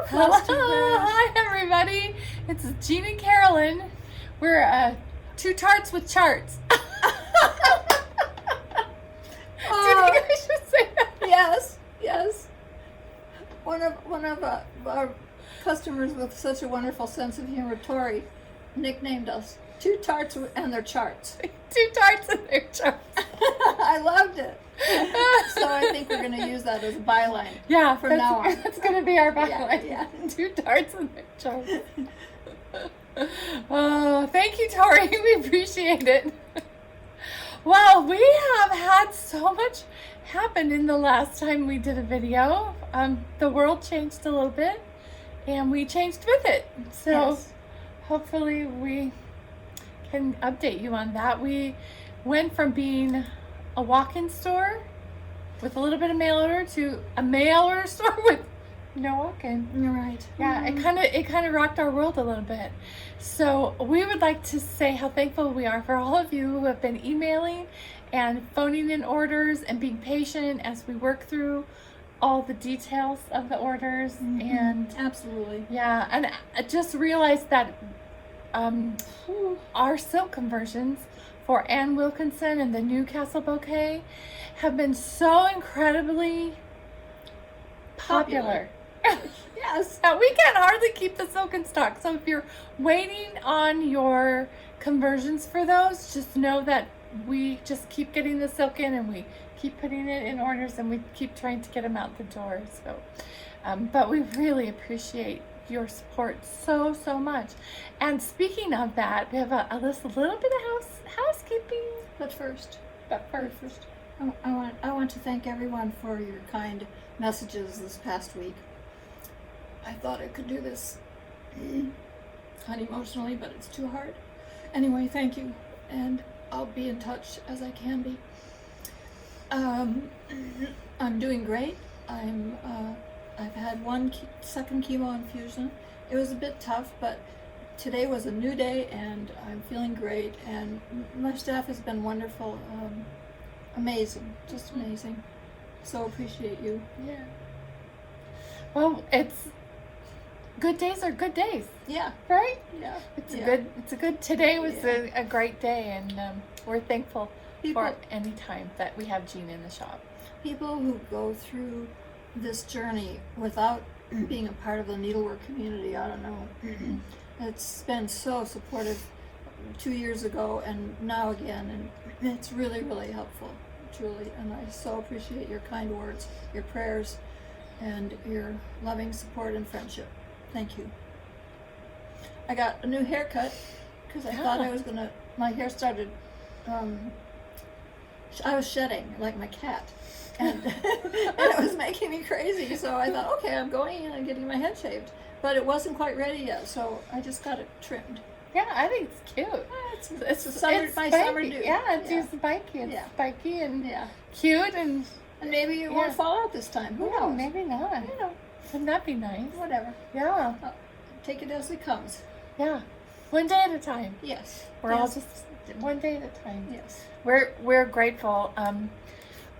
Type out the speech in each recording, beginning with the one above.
Floss. Hi, everybody. It's Jean and Carolyn. We're two tarts with charts. Do you think I should say that? Yes. One of our customers with such a wonderful sense of humor, Tori, nicknamed us Two Tarts and Their Charts. Two tarts and their charts. I loved it. So I think we're going to use that as a byline. Yeah, from now on. That's going to be our byline. Yeah. Two tarts and their charts. Oh, thank you, Tori. We appreciate it. Well, we have had so much happen in the last time we did a video. The world changed a little bit, and we changed with it. So Yes. hopefully we can update you on that. We went from being a walk-in store with a little bit of mail order to a mail order store with no walk-in. You're right. Yeah, it kind of rocked our world a little bit. So we would like to say how thankful we are for all of you who have been emailing and phoning in orders and being patient as we work through all the details of the orders. And Absolutely. yeah, and I just realized that our silk conversions for Ann Wilkinson and the Newcastle bouquet have been so incredibly popular. Yes. That we can hardly keep the silk in stock. So if you're waiting on your conversions for those, just know that we just keep getting the silk in and we keep putting it in orders and we keep trying to get them out the door. So, but we really appreciate your support so much. And speaking of that, we have a little bit of housekeeping. But first, First. I want to thank everyone for your kind messages this past week. I thought I could do this unemotionally, but it's too hard. Anyway, thank you, and I'll be in touch as I can be. I'm doing great. I've had one second chemo infusion. It was a bit tough, but today was a new day, and I'm feeling great. And my staff has been wonderful, amazing, just amazing. So appreciate you. Yeah. Well, it's good days are good days, Yeah, right? yeah. It's Yeah. a good. It's a good. Today was Yeah. a great day, and we're thankful People, for any time that we have Jean in the shop. people who go through this journey without being a part of the needlework community, I don't know. It's been so supportive 2 years ago and now again, and it's really, really helpful, truly. And I so appreciate your kind words, your prayers, and your loving support and friendship. Thank you. I got a new haircut because I thought I was gonna, my hair started, I was shedding like my cat, and, and it was making me crazy. So I thought, okay, I'm going in and getting my head shaved, but it wasn't quite ready yet. So I just got it trimmed. Yeah, I think it's cute. It's my summer do. Yeah, it's spiky. It's Yeah. spiky and Yeah, cute, and and maybe it won't fall out this time. Who yeah, knows? maybe not. You know, Wouldn't that be nice? whatever. Yeah, Take it as it comes. yeah. One day at a time. Yes. We're all Yes. just one day at a time. Yes. We're grateful.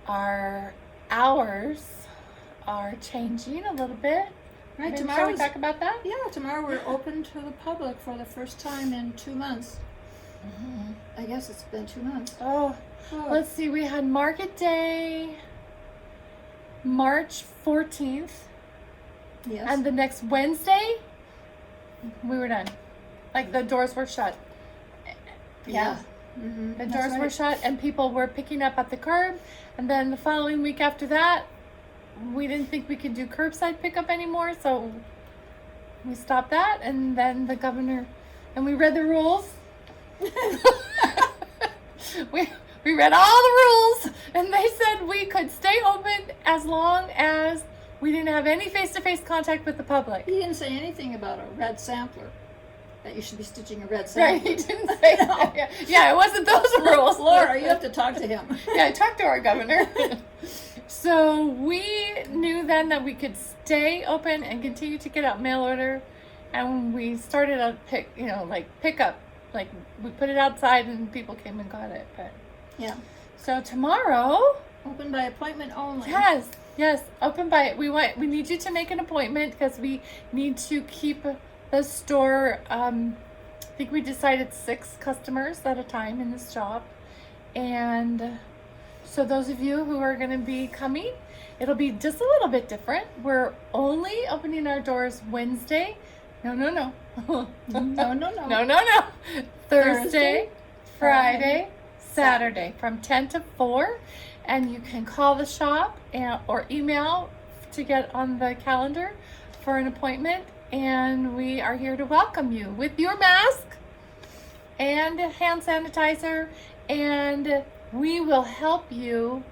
Our hours are changing a little bit. Right. Maybe Tomorrow. shall we talk about that? Yeah. Tomorrow we're open to the public for the first time in 2 months. I guess it's been 2 months. Oh, Oh. let's see. We had Market Day, March 14th, Yes. and the next Wednesday, we were done. Like the doors were shut. Yeah. Mm-hmm. The doors were shut, and people were picking up at the curb. And then the following week after that, we didn't think we could do curbside pickup anymore, so we stopped that. And then the governor, and we read the rules. we read all the rules, and they said we could stay open as long as we didn't have any face-to-face contact with the public. He didn't say anything about a red sampler. That you should be stitching a red Right, sampler. he didn't say that. Yeah, it wasn't those rules. Laura, you have to talk to him. Yeah, I talked to our governor. So we knew then that we could stay open and continue to get out mail order, and we started a pickup. Like we put it outside and people came and got it. But Yeah. so tomorrow Open by appointment only. Yes, open by, we need you to make an appointment because we need to keep the store, I think we decided 6 customers at a time in this shop. And so those of you who are going to be coming, it'll be just a little bit different. We're only opening our doors Wednesday. No. No. Thursday, Friday, Saturday from 10 to 4. And you can call the shop or email to get on the calendar for an appointment. And we are here to welcome you with your mask and hand sanitizer. And we will help you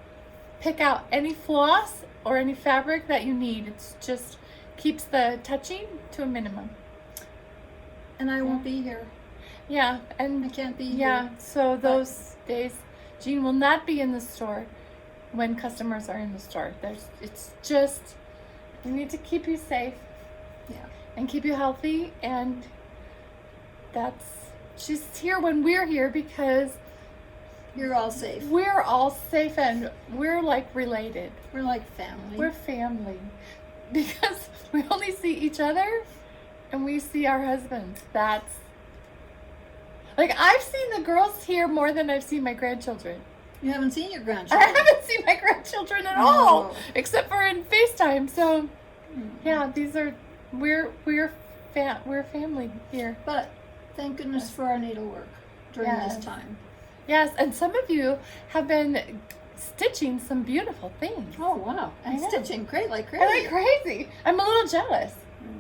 pick out any floss or any fabric that you need. It's just keeps the touching to a minimum. And I won't be here. Yeah, and I can't be here. Yeah, so those days, Jean will not be in the store when customers are in the store. It's just, we need to keep you safe. Yeah. And keep you healthy, and she's here when we're here because you're all safe. We're all safe, and we're like related. We're like family. We're family because we only see each other and we see our husbands. That's like, I've seen the girls here more than I've seen my grandchildren. You haven't seen your grandchildren? I haven't seen my grandchildren at all, except for in FaceTime. So, yeah, we're family here. But thank goodness for our needlework during this time. Yes, and some of you have been stitching some beautiful things. Oh wow! And stitching like crazy. Like crazy. I'm a little jealous.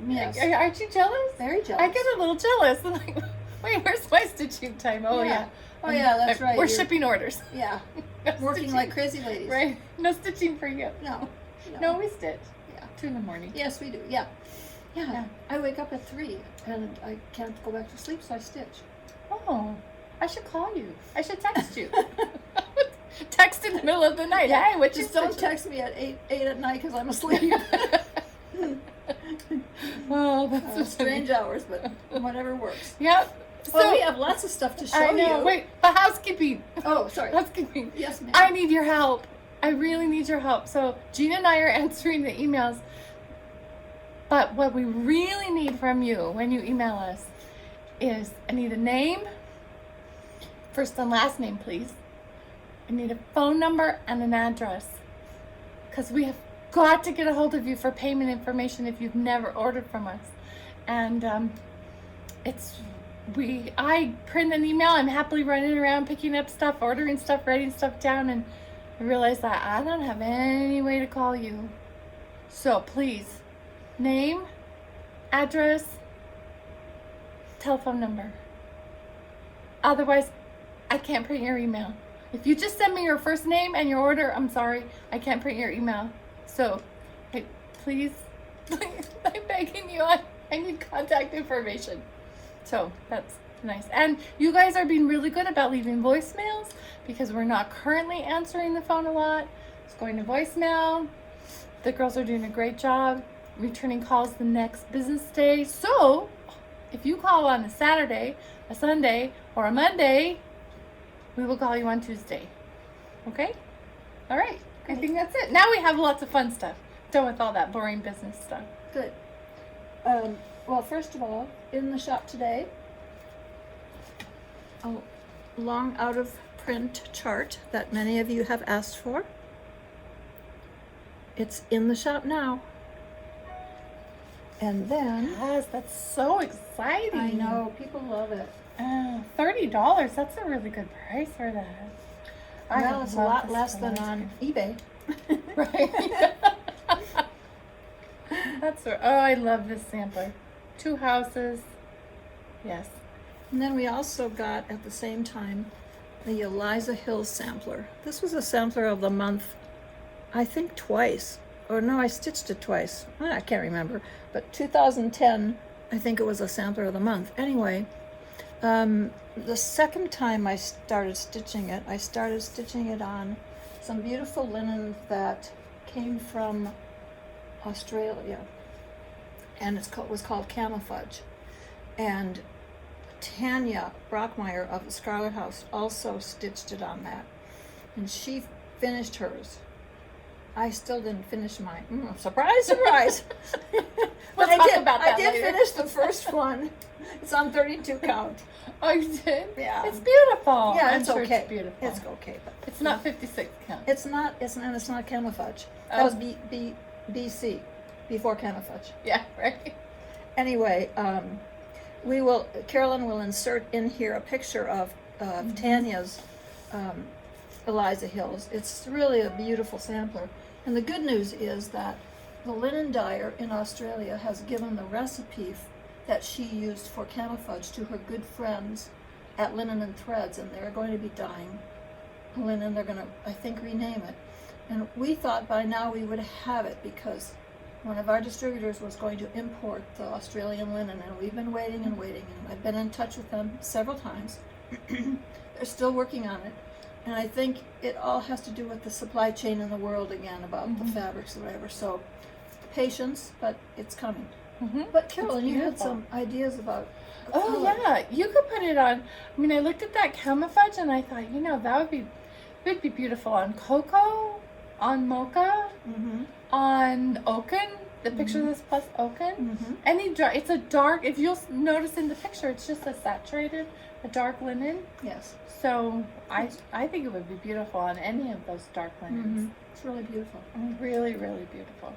Yes. Aren't you jealous? Very jealous. I get a little jealous. I'm like, wait, where's my stitching time? Oh yeah. Oh yeah, that's right. We're shipping orders. Yeah. No working stitching. like crazy ladies. Right. No stitching for you. No, we stitch. Yeah. 2 in the morning. Yes, we do. Yeah. I wake up at 3 and I can't go back to sleep, so I stitch. Oh, I should call you. I should text you. Text in the middle of the night. Hey, what you just don't text me at 8 at night because I'm asleep. Oh, that's strange hours, but whatever works. Yep. So we have lots of stuff to show you. I know. Wait, the housekeeping. Oh, sorry. Housekeeping. Yes, ma'am. I need your help. I really need your help. So Gina and I are answering the emails. But what we really need from you when you email us is, I need a name, first and last name, please. I need a phone number and an address. Because we have got to get a hold of you for payment information if you've never ordered from us. And I print an email. I'm happily running around picking up stuff, ordering stuff, writing stuff down, and I realize that I don't have any way to call you. So please, name, address, telephone number. Otherwise, I can't print your email. If you just send me your first name and your order, I'm sorry, I can't print your email. So, please, I'm begging you, I need contact information. So that's nice. And you guys are being really good about leaving voicemails because we're not currently answering the phone a lot. It's going to voicemail. The girls are doing a great job returning calls the next business day. So if you call on a Saturday, a Sunday, or a Monday, we will call you on Tuesday. Okay? All right. I think that's it. Now we have lots of fun stuff. Done with all that boring business stuff. Good. Well, first of all, in the shop today, a long out of print chart that many of you have asked for. It's in the shop now. And then... Yes, that's so exciting. I know, people love it. $30, that's a really good price for that. Well, it's a lot less than on eBay. Right. That's right. Oh, I love this sampler. 2 houses. Yes. And then we also got at the same time the Eliza Hill sampler. This was a sampler of the month, I think twice. Or no, I stitched it twice. I can't remember. But 2010, I think it was a sampler of the month. Anyway, the second time I started stitching it on some beautiful linen that came from Australia, and it was called Camouflage. And Tanya Brockmeyer of the Scarlet House also stitched it on that, and she finished hers. I still didn't finish mine. Surprise, surprise. We'll But talk I did, about that I did later. finish the first one. It's on 32 count. Oh, you did? Yeah. It's beautiful. Yeah, I'm it's sure okay. It's beautiful. It's okay, but It's not 56 count. it's not camouflage. That Oh. was BC, before camouflage. Yeah, right. Anyway, Carolyn will insert in here a picture of Tanya's Eliza Hills. It's really a beautiful sampler. And the good news is that the linen dyer in Australia has given the recipe that she used for camouflage to her good friends at Linen and Threads, and they're going to be dyeing linen. They're going to, I think, rename it. And we thought by now we would have it because one of our distributors was going to import the Australian linen, and we've been waiting and waiting, and I've been in touch with them several times. They're still working on it, and I think it all has to do with the supply chain in the world again about the fabrics or whatever. So patience, but it's coming. But Carolyn, you had some ideas about the Oh, color. yeah. You could put it on. I mean, I looked at that camouflage and I thought, that would be beautiful on cocoa, on mocha, on oaken. The picture of this plus oaken. Any dark, it's a dark, if you'll notice in the picture, it's just a saturated, a dark linen. Yes. So I think it would be beautiful on any of those dark linens. It's really beautiful. Really, really beautiful.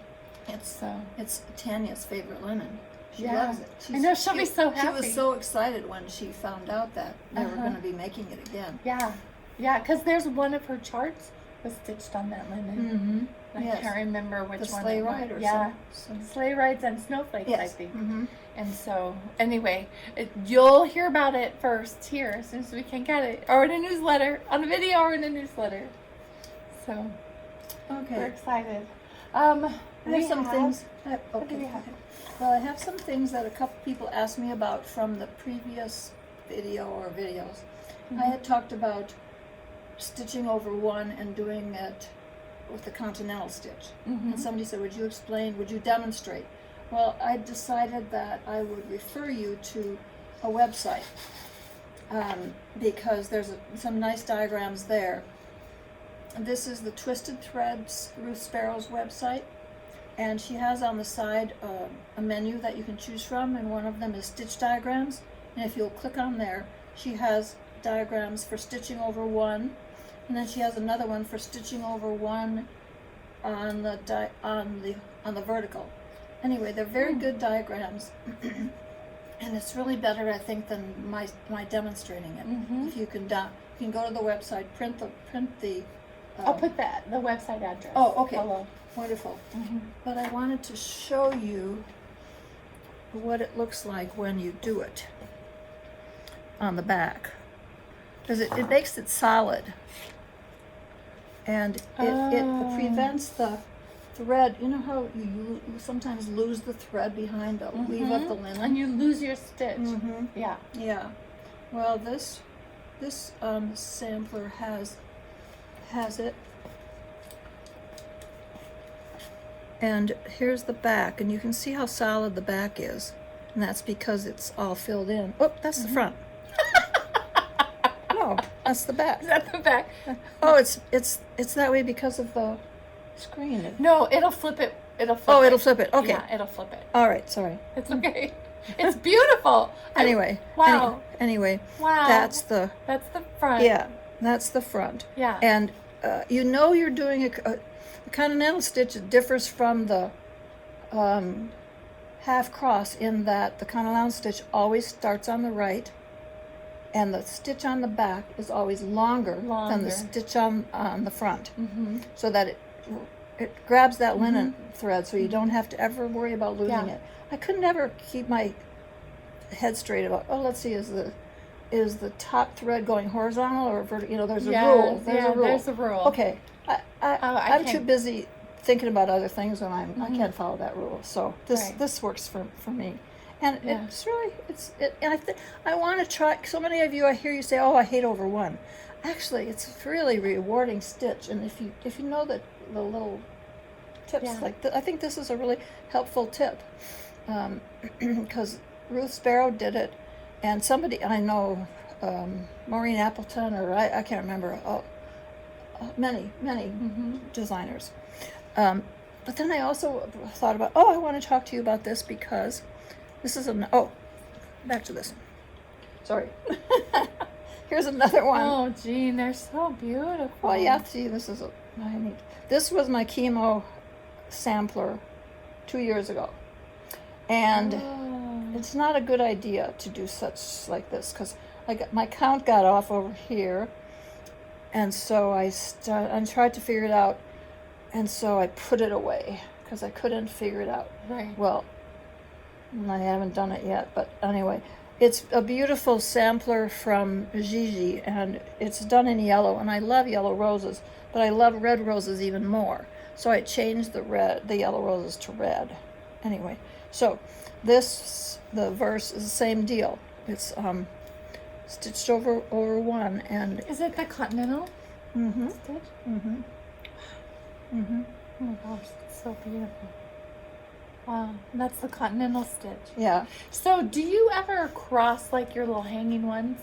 It's Tanya's favorite linen. She Yeah. loves it. I know, she'll be so She happy. was so excited when she found out that they were going to be making it again. Yeah, because there's one of her charts was stitched on that linen. I can't remember which the one. sleigh it was. ride or yeah, something. sleigh rides and snowflakes, I Yes. think. And so, anyway, you'll hear about it first here as soon as we can get it, or in a newsletter, on a video, or in a newsletter. So, Okay. we're excited. I have some things. What do we have? Well, I have some things that a couple people asked me about from the previous video or videos. I had talked about stitching over one and doing it with the continental stitch. And somebody said, would you demonstrate? Well, I decided that I would refer you to a website because there's some nice diagrams there. This is the Twisted Threads Ruth Sparrow's website, and she has on the side a menu that you can choose from, and one of them is stitch diagrams. And if you'll click on there, she has diagrams for stitching over one, and then she has another one for stitching over one on the vertical. Anyway, they're very good diagrams, and it's really better, I think, than my demonstrating it. If you can go to the website, print the. I'll put the website address. Oh, okay. Below. Wonderful. But I wanted to show you what it looks like when you do it on the back, because it makes it solid, and it prevents the thread. You know how you sometimes lose the thread behind the weave of the linen, And you lose your stitch. Yeah. Yeah. Well, this sampler has it. And here's the back, and you can see how solid the back is, and that's because it's all filled in. Oh, that's the front. No, that's the back. Is that the back? Oh, it's that way because of the screen. No, it'll flip it. It'll flip it. Oh, it'll flip it. Okay. Yeah, it'll flip it. All right. Sorry. It's okay. It's beautiful. Anyway. Wow. Anyway. Wow. That's the front. Yeah. That's the front. Yeah. And you're doing a continental stitch differs from the half cross in that the continental stitch always starts on the right, and the stitch on the back is always longer. Than the stitch on the front, so that it grabs that linen thread, so you don't have to ever worry about losing it. I could never keep my head straight about. Oh, let's see, is the top thread going horizontal or vertical? There's a rule. There's a rule. Okay, I'm too busy thinking about other things when I can't follow that rule. So this works for me, and it's really I want to try. So many of you, I hear you say, "Oh, I hate over one." Actually, it's really rewarding stitch, and if you know the little tips I think this is a really helpful tip, because Ruth Sparrow did it, and somebody I know, Maureen Appleton, or I can't remember. many Mm-hmm. designers. But then I also thought about, I want to talk to you about this because this is back to this. Sorry. Here's another one. Oh, Jean, they're so beautiful. Well, yeah, see, this was my Chemo Sampler 2 years ago. And it's not a good idea to do such like this because my count got off over here. And so I tried to figure it out. And so I put it away because I couldn't figure it out. Right. Well, I haven't done it yet, but anyway. It's a beautiful sampler from Gigi, and it's done in yellow, and I love yellow roses, but I love red roses even more. So I changed the yellow roses to red. Anyway, so the verse is the same deal. It's stitched over one, and Is it the continental mm-hmm, stitch? mm-hmm, mm-hmm. Oh my gosh, it's so beautiful. Wow, and that's the continental stitch. Yeah. So, do you ever cross like your little hanging ones?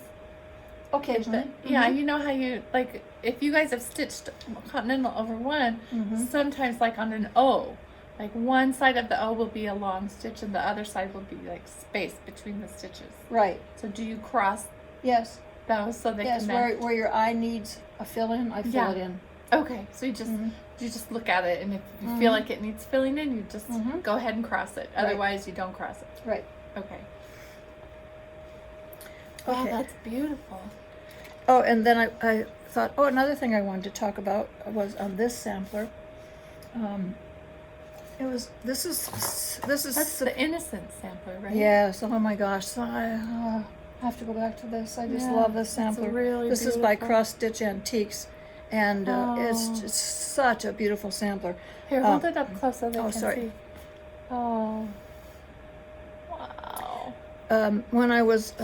Occasionally. Yeah, you know how you like if you guys have stitched continental over one, Mm-hmm. sometimes like on an O, like one side of the O will be a long stitch and the other side will be like space between the stitches. Right. So, do you cross Yes. those so they Yes. connect? Where your eye needs a fill in, I fill Yeah. it in. Okay, so you just look at it, and if you feel like it needs filling in, you just go ahead and cross it. Right. Otherwise, you don't cross it. Right. Okay. Wow, Okay. that's beautiful. Oh, and then I thought, another thing I wanted to talk about was on this sampler. This is That's the innocent sampler, right? yes. Oh my gosh! So I have to go back to this. I just Yeah, love this it's sampler. really This is by beautiful. Cross Stitch Antiques, and it's Oh. just such a beautiful sampler. Here, hold it up close so they can sorry. see. Oh. Wow. When I was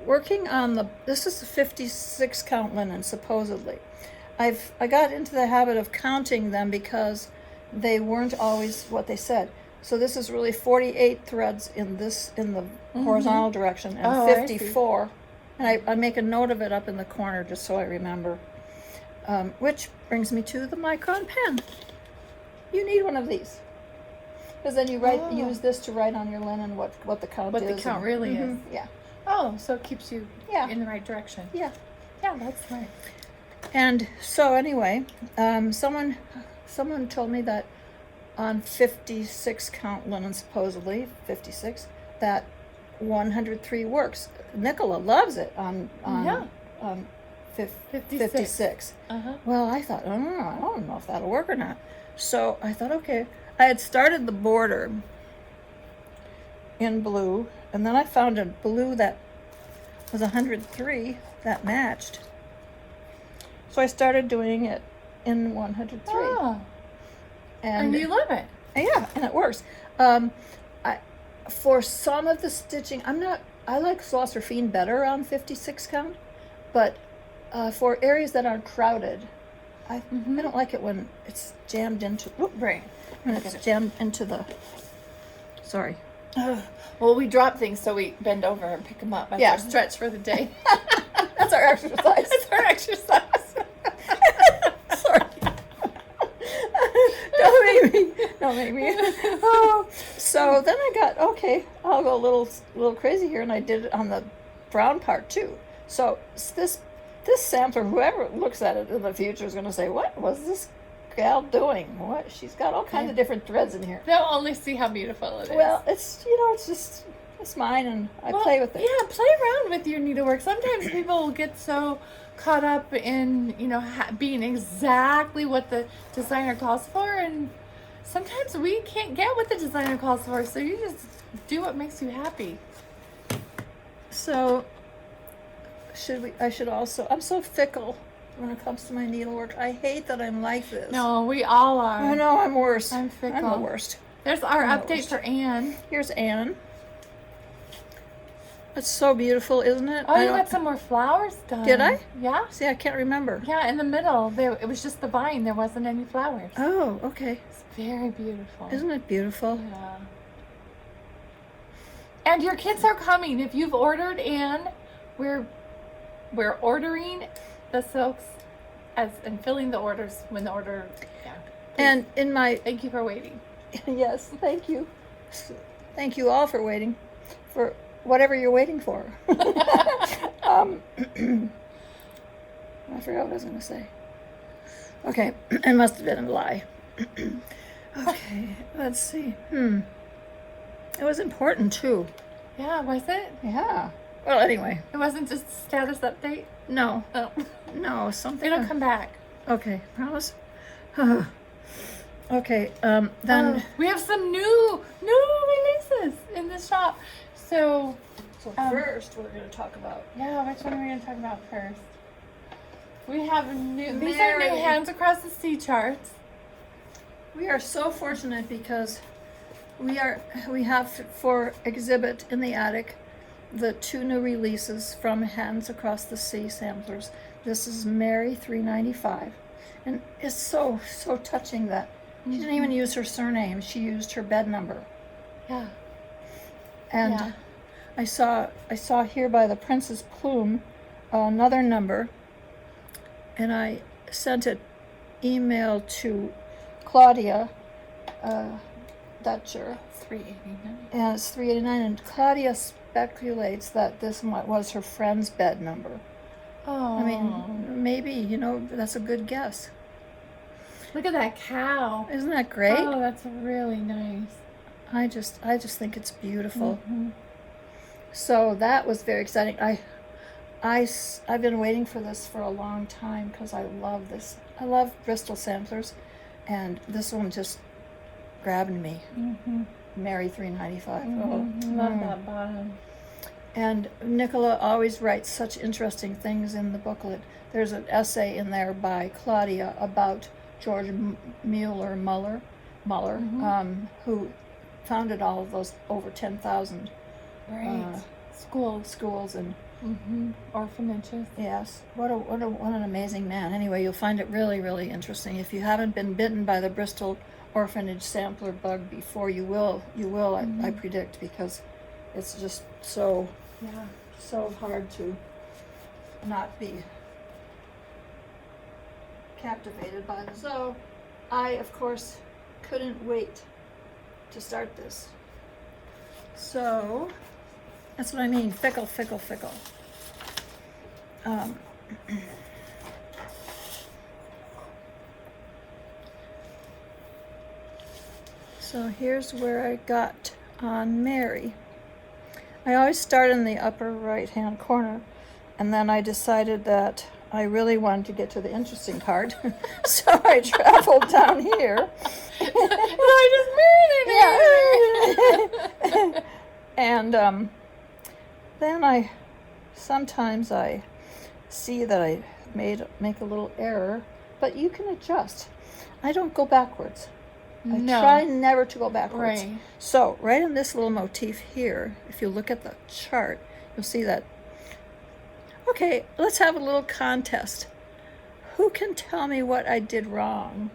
working on this is the 56 count linen supposedly. I got into the habit of counting them because they weren't always what they said. So this is really 48 threads in the horizontal direction and Oh, I see. 54. And I make a note of it up in the corner just so I remember. Which brings me to the Micron pen. You need one of these. Because then you use this to write on your linen what the count is. What the count really is. Yeah. Oh, so it keeps you Yeah. in the right direction. Yeah. Yeah, that's right. And so anyway, someone told me that on 56 count linen, supposedly 56, that 103 works. Nicola loves it on Yeah. 56. Uh-huh. Well, I thought, I don't know if that'll work or not. So I thought, okay. I had started the border in blue, and then I found a blue that was 103 that matched. So I started doing it in 103. Oh, And and you love it. yeah, and it works. For some of the stitching, I like Floss or Fiend better on 56 count, but for areas that aren't crowded, I don't like it when it's jammed into, Right. when it's jammed into the, sorry. Well, we drop things, so we bend over and pick them up. That's Yeah. our stretch for the day. That's our exercise. That's our exercise. Sorry. Don't make me. Oh, so then I got, okay, I'll go a little crazy here, and I did it on the brown part too. So this sampler, whoever looks at it in the future is going to say, what was this gal doing? What? She's got all kinds of different threads in here. They'll only see how beautiful it is. Well, it's mine, and I play with it. Yeah, play around with your needlework. Sometimes people will get so caught up in, being exactly what the designer calls for, and sometimes we can't get what the designer calls for, so you just do what makes you happy. So, I'm so fickle when it comes to my needlework. I hate that I'm like this. No, we all are. I know, I'm worse. I'm fickle. I'm the worst. There's our I'm the update worst. for Anne. Here's Anne. It's so beautiful, isn't it? Oh, you got some more flowers done. Did I? Yeah. See, I can't remember. Yeah, in the middle, it was just the vine. There wasn't any flowers. Oh, okay. It's very beautiful. Isn't it beautiful? Yeah. And your kits are coming. If you've ordered, Anne, we're ordering the silks and filling the orders when the order. Yeah. And in my Thank you for waiting. yes, thank you. Thank you all for waiting, for whatever you're waiting for. I forgot what I was going to say. Okay, it must have been a lie. Okay, let's see. It was important too. Yeah, was it? Yeah. Well, anyway, It wasn't just a status update. no, Oh, no, something. it'll come back. Okay, promise. Okay, then. We have some new releases in the shop. So So Um, first, we're going to talk about yeah, which one are we gonna talk about first? We have new. These are new Mary. Hands Across the Sea charts. we are so fortunate because we have for exhibit in the attic the 2 new releases from Hands Across the Sea samplers. This is Mary 395, and it's so touching that she didn't even use her surname, she used her bed number. Yeah. And Yeah. I saw here by the Princess Plume another number, and I sent an email to Claudia Dutcher, 389. and it's 389, and Claudia speculates that this was her friend's bed number. Oh. I mean, maybe, that's a good guess. look at that cow. Isn't that great? Oh, that's really nice. I just think it's beautiful. Mhm. So that was very exciting. I've been waiting for this for a long time because I love this. I love Bristol samplers, and this one just grabbed me. Mhm. Mary 395. Mhm. Love that bottom. And Nicola always writes such interesting things in the booklet. There's an essay in there by Claudia about George Muller, who founded all of those over 10,000 Right. schools, and Orphanages. yes, what an amazing man. Anyway, you'll find it really, really interesting. If you haven't been bitten by the Bristol orphanage sampler bug before, you will. I predict, because it's just so hard to not be captivated by them. So I, of course, couldn't wait to start this. So that's what I mean, fickle. So here's where I got on Mary. I always start in the upper right-hand corner, and then I decided that I really wanted to get to the interesting part, so I traveled down here. And then sometimes I see that I make a little error, but you can adjust. I don't go backwards. I try never to go backwards. Right. So right in this little motif here, if you look at the chart, you'll see that. Okay, let's have a little contest. Who can tell me what I did wrong?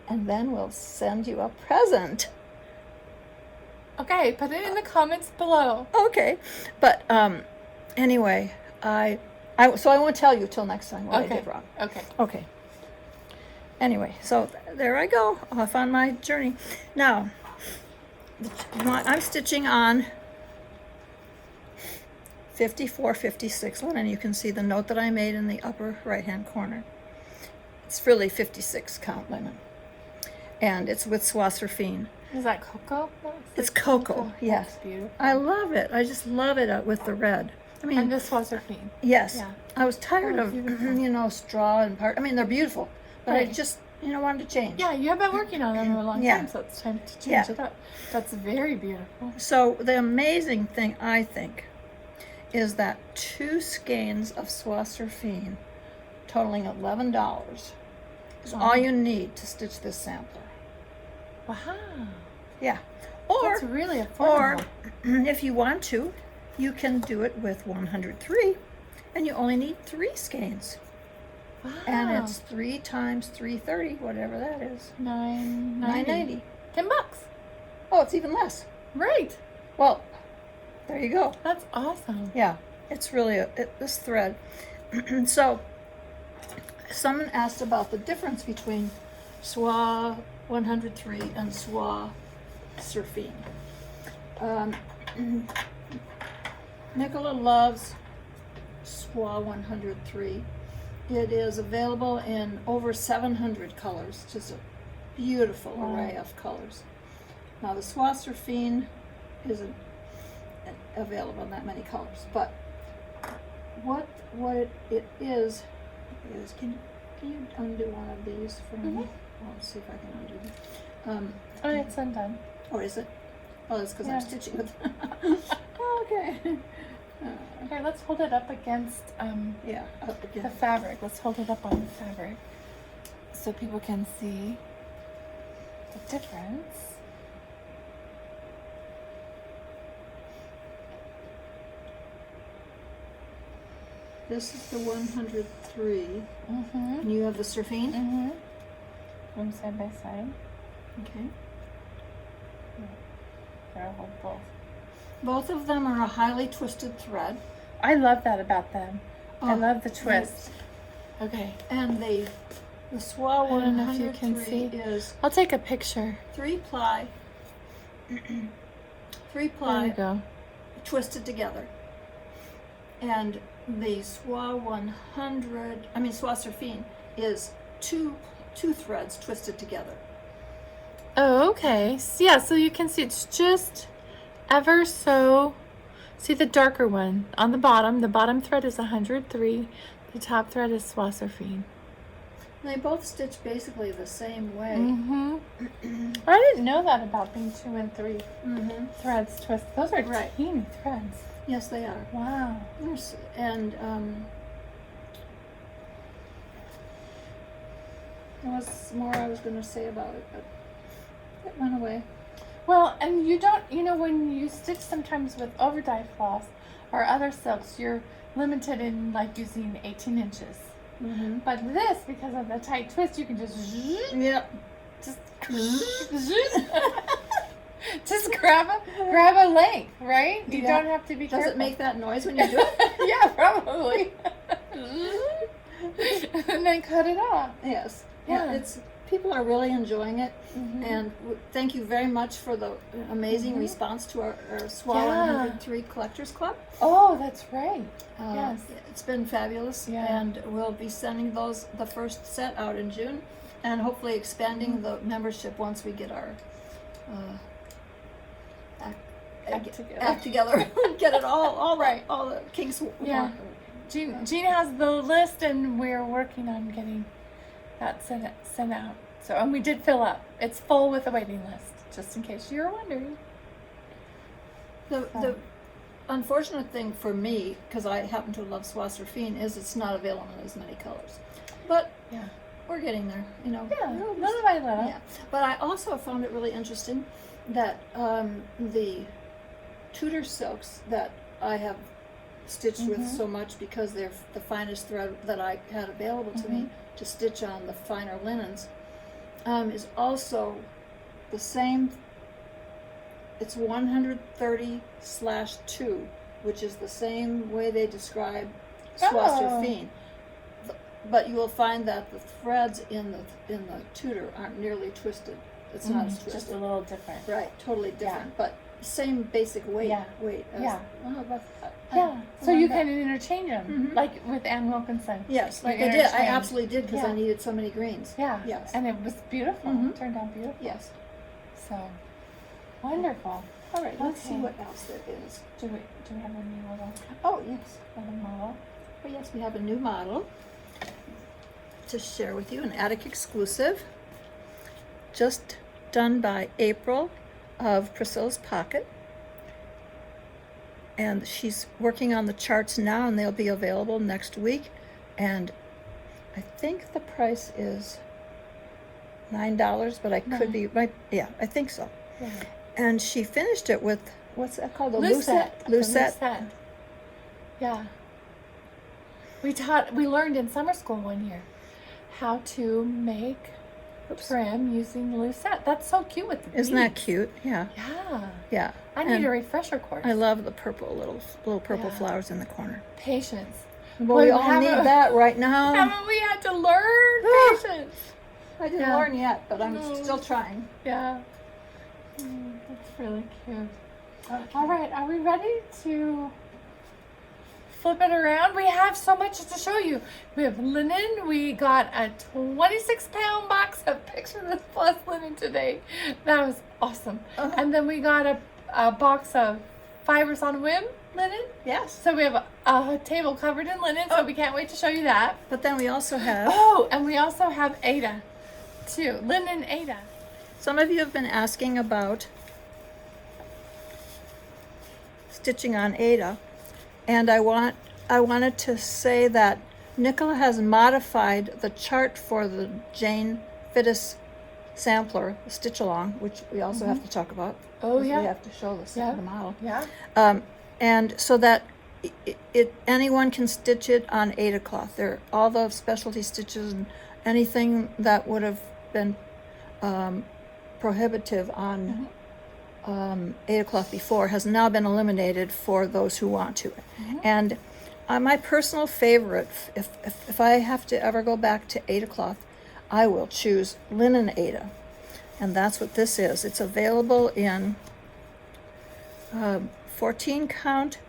And then we'll send you a present. Okay, put it in the comments below. Okay, but anyway, so I won't tell you till next time what I did wrong. Okay. Anyway, so there I go, off on my journey. Now, I'm stitching on 54, 56 one, and you can see the note that I made in the upper right-hand corner. It's really 56 count linen, and it's with Swasserfine. Is that cocoa? It's cocoa, yes. That's beautiful. I love it. I just love it with the red. I mean, And this was her theme. yes. Yeah. I was tired Oh, of, beautiful. straw and part. I mean, they're beautiful, but I Right. just, wanted to change. Yeah, you have been working on them for a long Yeah. time, so it's time to change Yeah. it up. That's very beautiful. So the amazing thing, I think, is that 2 skeins of Swasserfine, totaling $11, is Wow. all you need to stitch this sampler. Wow. Yeah. Or, That's really affordable. if you want to, you can do it with 103, and you only need 3 skeins. Wow. And it's 3 times 330, whatever that is. $9.90. $10. Oh, it's even less. Right. Well, there you go. That's awesome. Yeah, it's really this thread. So someone asked about the difference between Soie 103 and Soie Surfine. Nicola loves Soie 103. It is available in over 700 colors, just a beautiful array of colors. Now the Soie Surfine isn't available in that many colors, but what it is can you undo one of these for me? Well, let's see if I can undo them. Oh, it's undone. Or is it? Oh, that's because Yeah. I'm stitching with. Okay. Here, let's hold it up against Yeah. Up the again. fabric. Let's hold it up on the fabric so people can see the difference. This is the 103, Mm-hmm. and you have the Surfine. Mm-hmm. Them side by side. Okay. Here, I'll hold both. Both of them are a highly twisted thread. I love that about them. I Oh, love the twist. Okay. And the Soie I don't know if you 103 can see. is I'll take a picture. 3-ply, There you 3-ply go. twisted together. And the Soie Soie Surfine is two threads twisted together. Oh, okay. So, yeah, so you can see it's just ever so. See the darker one on the bottom. The bottom thread is 103. The top thread is Soie Surfine. They both stitch basically the same way. Mm-hmm. I didn't know that about being 2 and 3 Mm-hmm. threads twist. Those are Right. teeny threads. Yes, they are. Wow. Yes, and there was more I was going to say about it, but it went away. Well, and you don't, when you stitch sometimes with overdye floss or other silks, you're limited in like using 18 inches. Mm-hmm. But this, because of the tight twist, you can just Yep. just grab a length, right? You Yeah. don't have to be Does careful. it make that noise when you do it? Yeah, probably. And then cut it off. Yes. Yeah. It's people are really enjoying it, Mhm. and thank you very much for the amazing Mhm. response to our Soie Yeah. 103 Collectors Club. Oh, that's right. Yes. It's been fabulous, Yeah. and we'll be sending the first set out in June, and hopefully expanding the membership once we get our act together. Get it all right, all the kinks. Yeah. Jean has the list, and we're working on getting that sent out. So, and we did fill up. It's full with a waiting list, just in case you were wondering. The unfortunate thing for me, because I happen to love Soie Surfine, is it's not available in as many colors. But Yeah. we're getting there, Yeah. We'll just- Little by little. Yeah. But I also found it really interesting that the Tudor silks that I have stitched with Mhm. so much because they're the finest thread that I had available to me to stitch on the finer linens, is also the same. It's 130/2, which is the same way they describe Soie Oh. Surfine. But you will find that the threads in the Tudor aren't nearly twisted. It's not as twisted. Just a little different. Right, totally different, but same basic weight. Yeah. As, Yeah. oh, Yeah. So you can interchange them, Mhm. like with Ann Wilkinson. Yes, You like I did. I interchange. absolutely did because I Yeah. needed so many greens. Yeah. Yes. And it was beautiful. Mhm. It turned out beautiful. Yes. So wonderful. All right, let's see Okay. what else there is. Do we have a new little Oh, yes. model? Oh, yes, we have a new model to share with you, an attic exclusive, just done by April of Priscilla's Pocket. And she's working on the charts now, and they'll be available next week. And I think the price is $9, but I could be right. Yeah, I think so. Yeah. And she finished it with, what's that called? A Lucette. Lucette. Yeah. We learned in summer school one year how to make trim using Lucette. That's so cute with the Isn't that beads. cute? Yeah. Yeah. Yeah. I need And a refresher course. I love the purple, little purple Yeah. flowers in the corner. Patience. Well, we all need that right now. Haven't we had to learn patience? I didn't learn yet, but I'm still trying. Yeah. That's really cute. Okay. All right, are we ready to flip it around? We have so much to show you. We have linen. We got a 26-pound box of Picture Plus linen today. That was awesome. And then we got a box of Fibers on Whim linen. Yes. So we have a table covered in linen, so we can't wait to show you that. But then we also have... Oh, and we also have Ada, too. Linen Ada. Some of you have been asking about stitching on Ada, and I wanted to say that Nicola has modified the chart for the Jane Fittis sampler, the stitch along, which we also have to talk about. Oh, because yeah. We have to show the model. Yeah. And so that anyone can stitch it on Ada cloth. There, all the specialty stitches and anything that would have been prohibitive on Ada cloth before has now been eliminated for those who want to. And my personal favorite, if I have to ever go back to Ada cloth, I will choose linen Ada, and that's what this is. It's available in 14 count,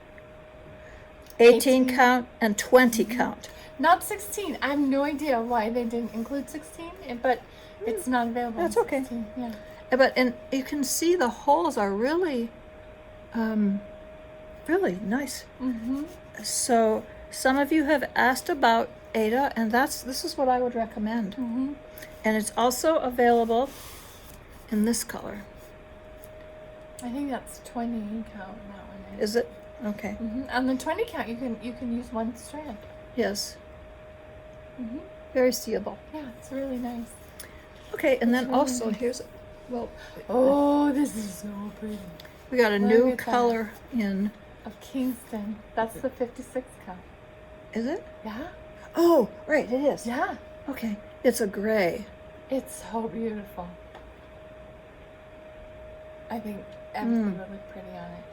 18 count, and 20 count. Not 16. I have no idea why they didn't include 16, but it's not available. That's in okay. 16. Yeah. And you can see the holes are really, really nice. So some of you have asked about Ada, and this is what I would recommend. And it's also available in this color. I think that's 20 count. That one Is it? Okay. On the 20 count, you can use one strand. Yes. Very seeable. Yeah, it's really nice. Okay, and then really also nice. here's, Oh, this is so pretty. we got a Look new at that. color in. Of Kingston. That's the 56 count. Is it? Yeah. Oh, right, it is. Yeah. Okay, it's a gray. It's so beautiful. I think everything would look pretty on it.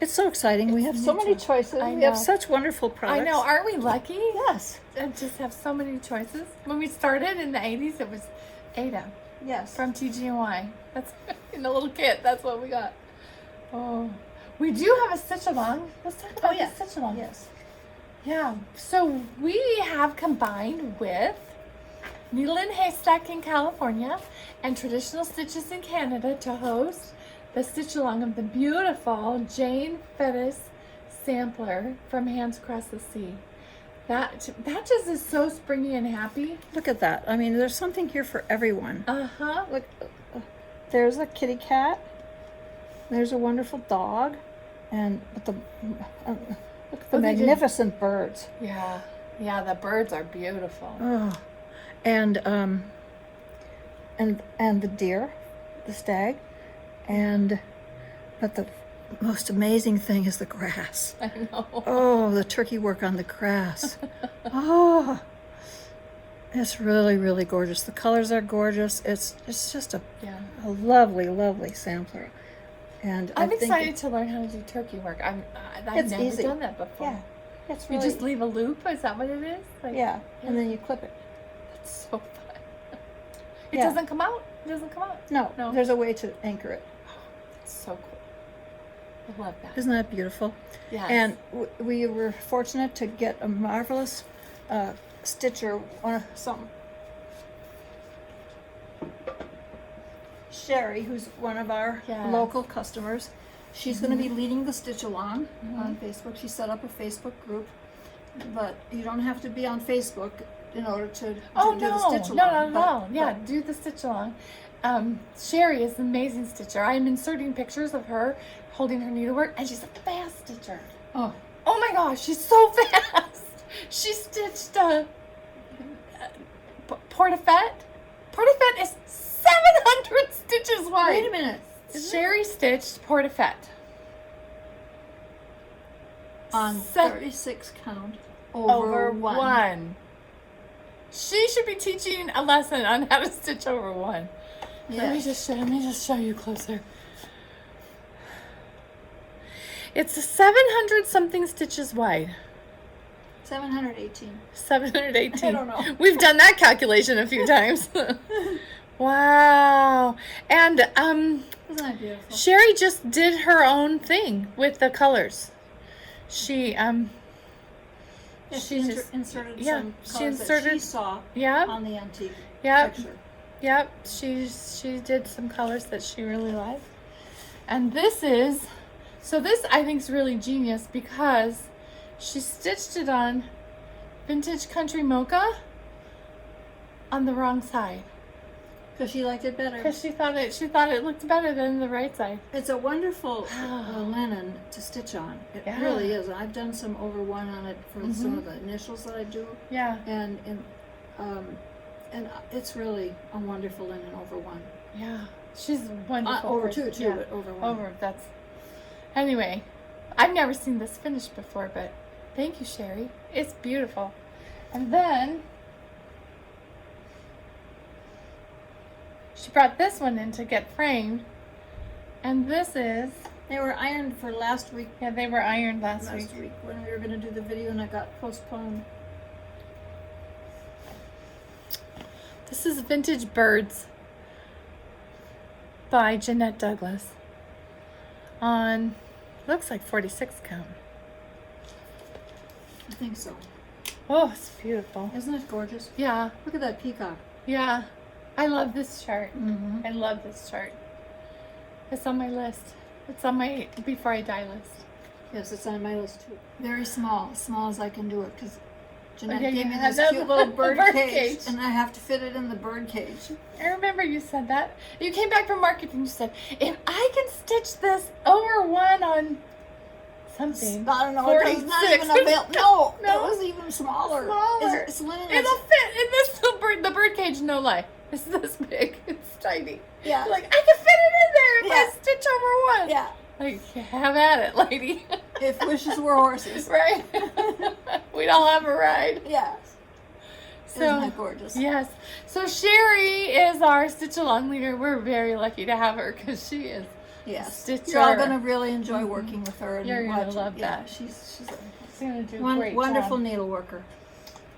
It's so exciting. We It's have so many neutral. choices. I We have know. such wonderful products. I know. Aren't we lucky? Yes. And just have so many choices. When we started in the 80s, it was Ada Yes. from TG&Y. That's in the little kit. That's what we got. Oh, we do have a stitch along. Let's talk about the stitch along. Yes. Yeah. So we have combined with Needle and Haystack in California and Traditional Stitches in Canada to host the stitch along of the beautiful Jane Fittis sampler from Hands Across the Sea. That just is so springy and happy. Look at that. I mean, there's something here for everyone. Uh-huh. Look, there's a kitty cat. There's a wonderful dog, and look at the magnificent birds. Yeah. Yeah, the birds are beautiful. Oh, and the deer, the stag, but the most amazing thing is the grass. I know. Oh, the turkey work on the grass. Oh, it's really, really gorgeous. The colors are gorgeous. It's just a lovely, lovely sampler. And I'm I think excited to learn how to do turkey work. I've It's never easy. done that before. Yeah, it's You really, just leave a loop? Is that what it is? Like, yeah, and then you clip it. It's so fun. It Yeah. doesn't come out? It doesn't come out? No, there's a way to anchor it. It's so cool. I love that. Isn't that beautiful? Yes. And we were fortunate to get a marvelous stitcher, Sherry, who's one of our local customers. She's going to be leading the stitch along on Facebook. She set up a Facebook group, but you don't have to be on Facebook in order to do the stitch along. No, not at all. Yeah, do the stitch along. Sherry is an amazing stitcher. I'm inserting pictures of her holding her needlework, and she's a fast stitcher. Oh my gosh, she's so fast. She stitched Portefeuille. Portefeuille is 700 stitches wide. Wait a minute. Sherry stitched Portefeuille On 36 count over one. She should be teaching a lesson on how to stitch over one. Yes. Let me just show you closer. It's 700 something stitches wide. 718. 718. I don't know. We've done that calculation a few times. Wow. And Isn't that beautiful? Sherry just did her own thing with the colors. She Yeah, she just inserted yeah, some she colors inserted- that she saw Yep. on the antique Yep. picture. Yep, she did some colors that she really liked. And this is, so this I think is really genius because she stitched it on Vintage Country Mocha on the wrong side. Because she liked it better. Because she thought it looked better than the right side. It's a wonderful Wow. linen to stitch on. It Yeah. really is. I've done some over one on it for some of the initials that I do, Yeah, and it's really a wonderful linen over one. yeah. She's wonderful. Over person. two too, Yeah. but over one. Over, that's. Anyway, I've never seen this finished before, but thank you, Sherry. It's beautiful. And then she brought this one in to get framed. And this is, They were ironed for last week. yeah, they were ironed last week. When we were going to do the video, and it got postponed. This is Vintage Birds by Jeanette Douglas on, looks like 46 count. I think so. Oh, it's beautiful. Isn't it gorgeous? Yeah, Look at that peacock. yeah. I love this chart. Mm-hmm. I love this chart. It's on my list. It's on my before I die list. Yes, it's on my list too. Very small, as small as I can do it, because Jeanette Okay, gave you me have this that cute little bird, bird cage, cage. and I have to fit it in the bird cage. I remember you said that. You came back from market and you said, if I can stitch this over one on something. I don't know. It's not 46. even available. No, No. it was even smaller. Smaller. It's linen. It'll fit in this little bird, the bird cage, no lie. It's this big. It's tiny. Yeah. Like, I can fit it in there if Yeah. I stitch over one. Yeah. Like, have at it, lady. If wishes were horses. Right? We'd all have a ride. Yeah. So, Isn't that gorgeous? yes. So Sherry is our stitch along leader. We're very lucky to have her because she is Yes. Stitcher. You're all going to really enjoy working with her. And You're gonna watching. love Yeah, that. she's gonna do a a great wonderful job. needle worker.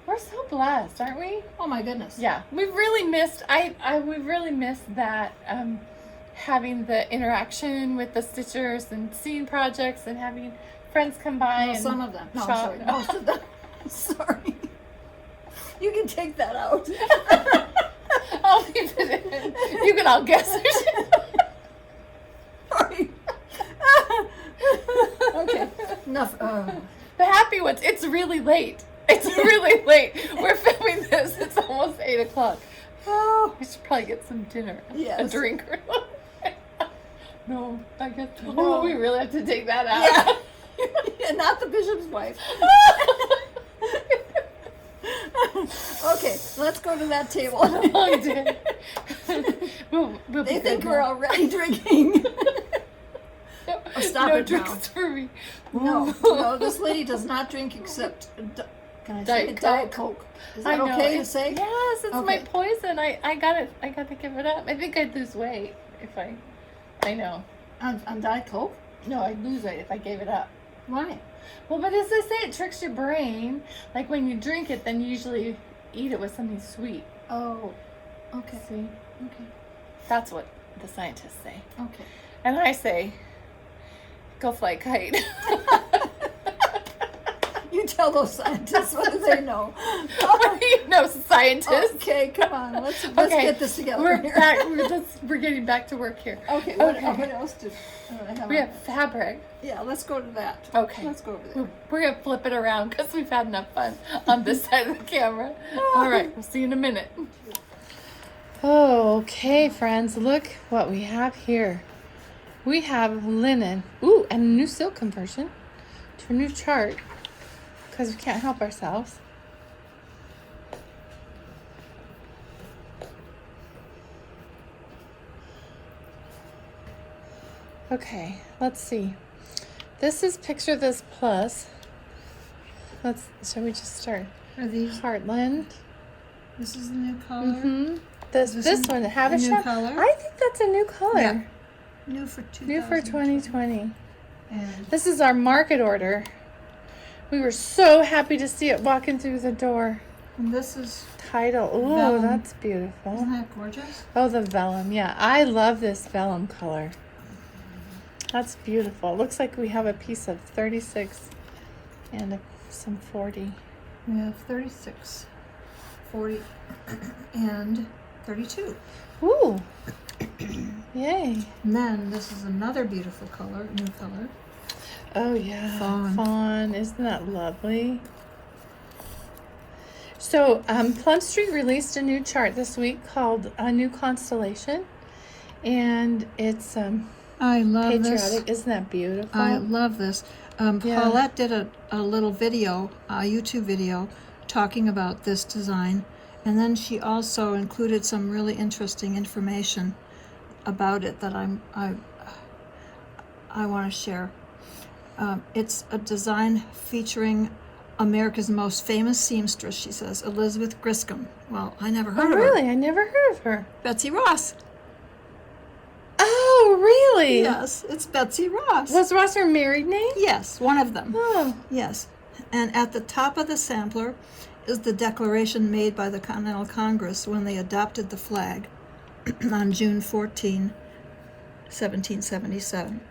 We're so blessed, aren't we? Oh my goodness. Yeah, we've really missed. We've really missed that having the interaction with the stitchers and seeing projects and having friends come by. Well, and some of them. No, I'm shop. sorry. Most of them. Sorry. You can take that out. I'll leave it in. You can all guess. Sorry. Okay. Enough. The happy ones. It's really late. It's really late. We're filming this. It's almost 8 o'clock. Oh. We should probably get some dinner. Yes. A drink or something. No, I guess. No. Oh, we really have to take that out. Yeah. Not the bishop's wife. Okay, let's go to that table. Long day. We'll be They good think now. we're already drinking. No, stop no it now. drinks for me. No, this lady does not drink except, can I say Diet it? Diet Coke. Coke. Is I that know. okay to say? Yes, it's my Okay. poison. I gotta give it up. I think I'd lose weight if I know. On Diet Coke? No, I'd lose weight if I gave it up. Why? Well, but as they say, it tricks your brain. Like when you drink it, then you usually eat it with something sweet. Oh, okay. See? Okay. That's what the scientists say. Okay. And I say, go fly a kite. You tell those scientists what do they know. You know, scientists. Okay, come on. Let's Okay, get this together. We're here. back. We're getting back to work here. Okay, Okay. what else do I have? We have fabric. Yeah, let's go to that. Okay. Let's go over there. We're gonna flip it around because we've had enough fun on this side of the camera. All right, we'll see you in a minute. Okay, friends, look what we have here. We have linen. Ooh, and a new silk conversion to a new chart because we can't help ourselves. Okay, let's see. This is Picture This Plus. Shall we just start? Are these? Heartland. This is the new color. Mm-hmm. This Is this one, a Havisham. new color? I think that's a new color. Yeah. New for 2020. New for 2020. And This is our market order We were so happy to see it walking through the door. And this is, Title. Ooh, Vellum. that's beautiful. isn't that gorgeous? Oh, the vellum. Yeah, I love this vellum color. That's beautiful. It looks like we have a piece of 36 and some 40. We have 36, 40, and 32. Ooh. Yay. And then this is another beautiful color, new color. Oh, yeah. Fawn. Fawn. Isn't that lovely? So, Plum Street released a new chart this week called A New Constellation. And it's I love patriotic. this. Isn't that beautiful? I love this. Yeah. Paulette did a little video, a YouTube video, talking about this design. And then she also included some really interesting information about it that I want to share. It's a design featuring America's most famous seamstress, she says, Elizabeth Griscom. Well, I never heard Oh, of her. really? I never heard of her. Betsy Ross. Oh, really? Yes, it's Betsy Ross. Was Ross her married name? Yes, one of them. Oh. Yes. And at the top of the sampler is the declaration made by the Continental Congress when they adopted the flag on June 14, 1777.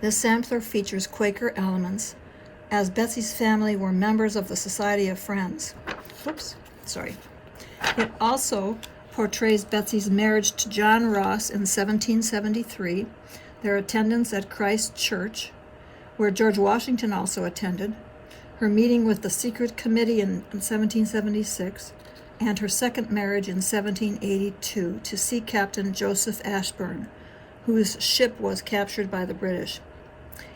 This sampler features Quaker elements, as Betsy's family were members of the Society of Friends. Whoops, sorry. It also portrays Betsy's marriage to John Ross in 1773, their attendance at Christ Church, where George Washington also attended, her meeting with the Secret Committee in 1776, and her second marriage in 1782 to Sea Captain Joseph Ashburn, whose ship was captured by the British.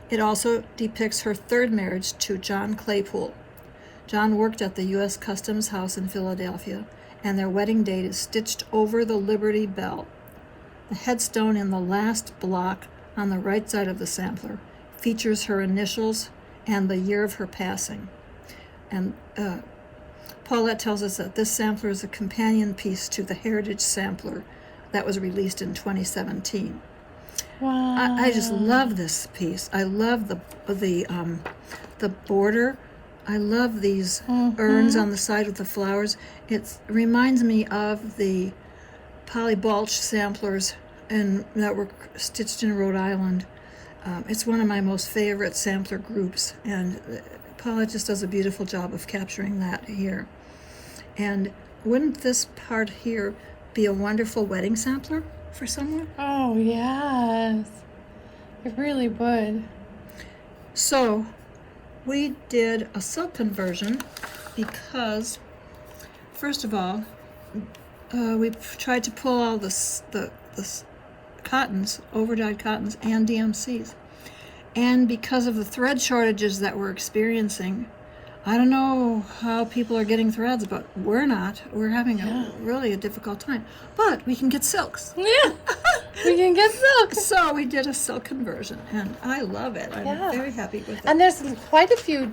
It also depicts her third marriage to John Claypool. John worked at the U.S. Customs House in Philadelphia, and their wedding date is stitched over the Liberty Bell. The headstone in the last block on the right side of the sampler features her initials and the year of her passing. And Paulette tells us that this sampler is a companion piece to the Heritage Sampler that was released in 2017. Wow. I just love this piece. I love the border. I love these urns on the side with the flowers. It reminds me of the Polly Balch samplers that were stitched in Rhode Island. It's one of my most favorite sampler groups, and Paula just does a beautiful job of capturing that here. And wouldn't this part here be a wonderful wedding sampler for someone? Oh, yes. It really would. So we did a silk conversion because, first of all, we tried to pull all the cottons, overdyed cottons, and DMCs. And because of the thread shortages that we're experiencing, I don't know how people are getting threads, but we're not. We're having really a difficult time. But we can get silks. Yeah. We can get silk. So we did a silk conversion, and I love it. I'm very happy with it. And there's quite a few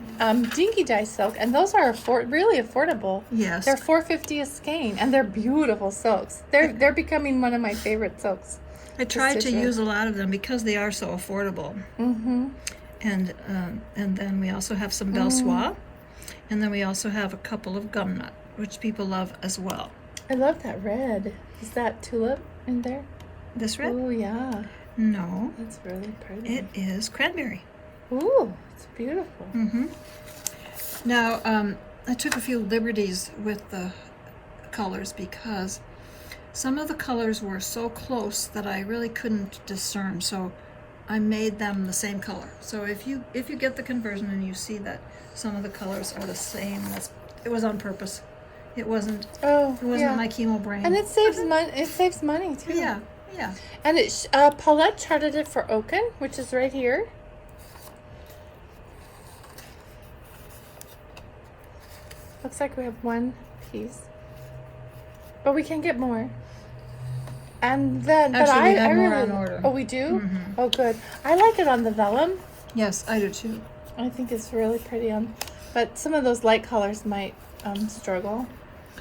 dinky dye silk, and those are really affordable. Yes. They're $4.50 a skein, and they're beautiful silks. They're becoming one of my favorite silks. I tried to use a lot of them because they are so affordable. Mm-hmm. And then we also have some Belle Soie, and then we also have a couple of gum nut, which people love as well. I love that red. Is that tulip in there? This red? Oh, yeah. No, That's really pretty. it is cranberry. Ooh, it's beautiful. Mm-hmm. Now, I took a few liberties with the colors because some of the colors were so close that I really couldn't discern. So I made them the same color. So if you get the conversion and you see that some of the colors are the same, it was on purpose. It wasn't. Oh, It wasn't my chemo brain. And it saves money. It saves money too. Yeah. And Paulette charted it for Oaken, which is right here. Looks like we have one piece, but we can get more. And then, Actually, we have I more really, on order. Oh, we do. Mhm. Oh, good. I like it on the vellum. Yes, I do too. I think it's really pretty on, but some of those light colors might struggle.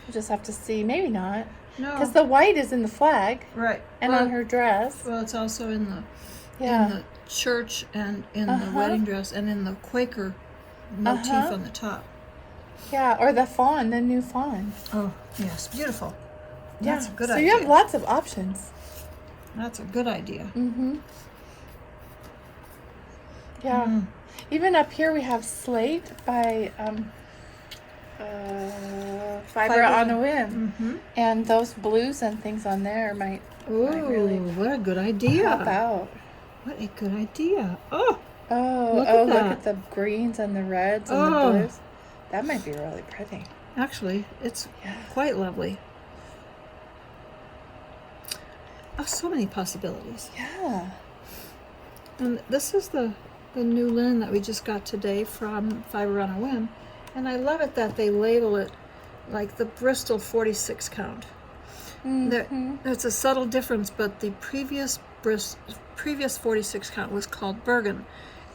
You just have to see. Maybe not, No. because the white is in the flag Right. and on her dress. Well, it's also in the Yeah. in the church and in the Uh-huh. wedding dress and in the Quaker motif Uh-huh. on the top. Yeah, or the fawn, the new fawn. Oh, yes, beautiful. Yeah. That's a good so idea. you have lots of options. That's a good idea. Mm-hmm. Yeah. Mm. Even up here we have Slate by Fiber on a Whim. Mm-hmm. And those blues and things on there might Ooh, really what a good help idea. out. What a good idea. Oh, Oh, Look at look that. at the greens and the reds and the Oh. blues. That might be really pretty. actually, it's Yeah. quite lovely. Oh, so many possibilities. Yeah. And this is the new linen that we just got today from Fiber on a Whim. And I love it that they label it like the Bristol 46 count. Mm-hmm. There's a subtle difference, but the previous 46 count was called Bergen.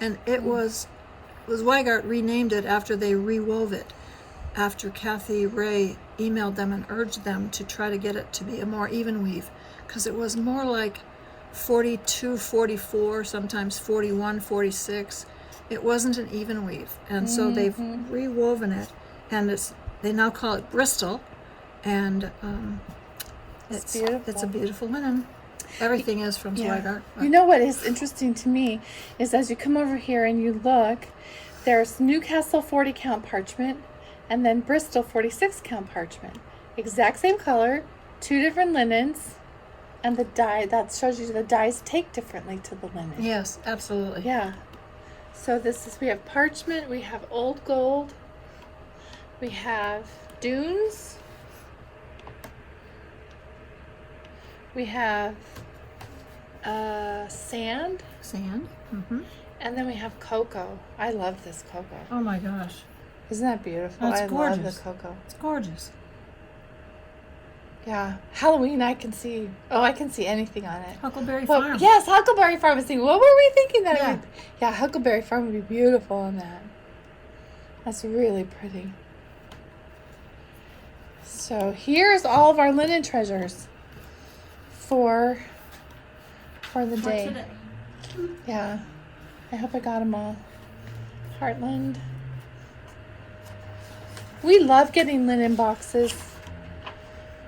And it was Weigart renamed it after they rewove it, after Kathy Ray emailed them and urged them to try to get it to be a more even weave, because it was more like 42, 44, sometimes 41, 46. It wasn't an even weave, and so they've rewoven it, and they now call it Bristol, and It's it's a beautiful. beautiful linen. Everything is from Zweigart. You know what is interesting to me is as you come over here and you look, there's Newcastle 40 count parchment and then Bristol 46 count parchment. Exact same color, two different linens, and the dye, that shows you the dyes take differently to the linen. Yes, absolutely. Yeah. So we have parchment, we have old gold, we have dunes, we have sand, Mm-hmm. and then we have cocoa. I love this cocoa. Oh my gosh, Isn't that beautiful? That's I love gorgeous. the cocoa. it's gorgeous. Yeah. Halloween, I can see anything on it. Huckleberry Well, Farm. yes, Huckleberry Farm. I was thinking, what were we thinking that it Yeah. would? Yeah, Huckleberry Farm would be beautiful on that. That's really pretty. So here's all of our linen treasures for the day. today. Yeah. I hope I got them all. Heartland. We love getting linen boxes.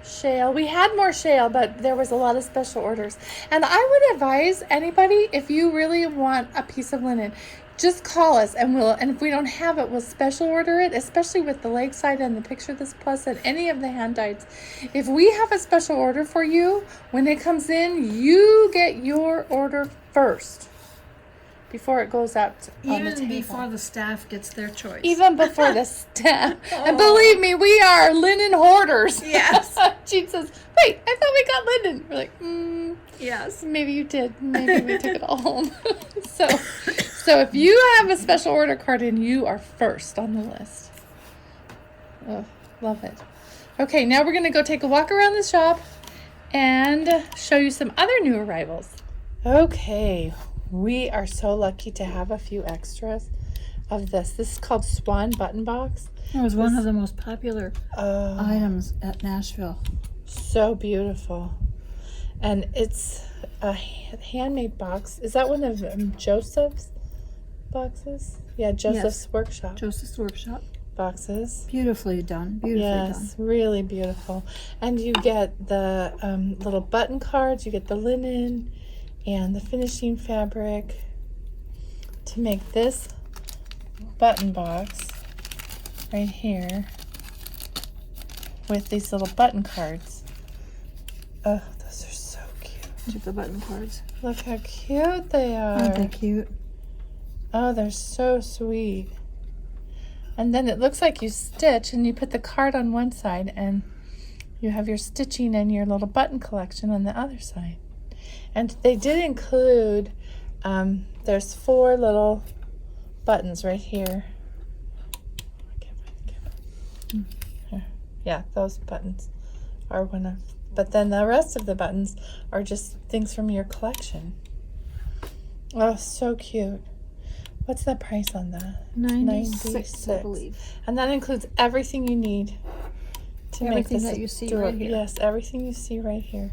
Shale. We had more shale, but there was a lot of special orders. And I would advise anybody, if you really want a piece of linen, just call us and if we don't have it, we'll special order it, especially with the Lakeside and the Picture This Plus and any of the hand dyes. If we have a special order for you, when it comes in, you get your order first before it goes out on the Even table. before the staff gets their choice. Even before the staff. And believe me, we are linen hoarders. Yes. Jean says, wait, I thought we got linen. We're like, Yes. maybe you did. Maybe we took it all home. So if you have a special order card in, you are first on the list. Oh, love it. Okay, now we're going to go take a walk around the shop and show you some other new arrivals. Okay, we are so lucky to have a few extras of this. This is called Swan Button Box. It was one of the most popular Oh, items at Nashville. so beautiful. And it's a handmade box. Is that one of Joseph's boxes? Yeah, Joseph's Workshop Joseph's Workshop. boxes. Beautifully done. Beautifully Yes, really beautiful. And you get the little button cards, you get the linen and the finishing fabric to make this button box right here with these little button cards. Oh, those are so cute. done. With the button cards. Look how cute they Aren't they are. cute? Oh, they're so sweet. And then it looks like you stitch and you put the card on one side and you have your stitching and your little button collection on the other side. And they did include, there's 4 little buttons right here. I can't find the camera. Here. Yeah, those buttons are one of, but then the rest of the buttons are just things from your collection. Oh, so cute. What's the price on that? 96, I believe. And that includes everything you need to make Everything this that you see adorable. right here. Yes, everything you see right here.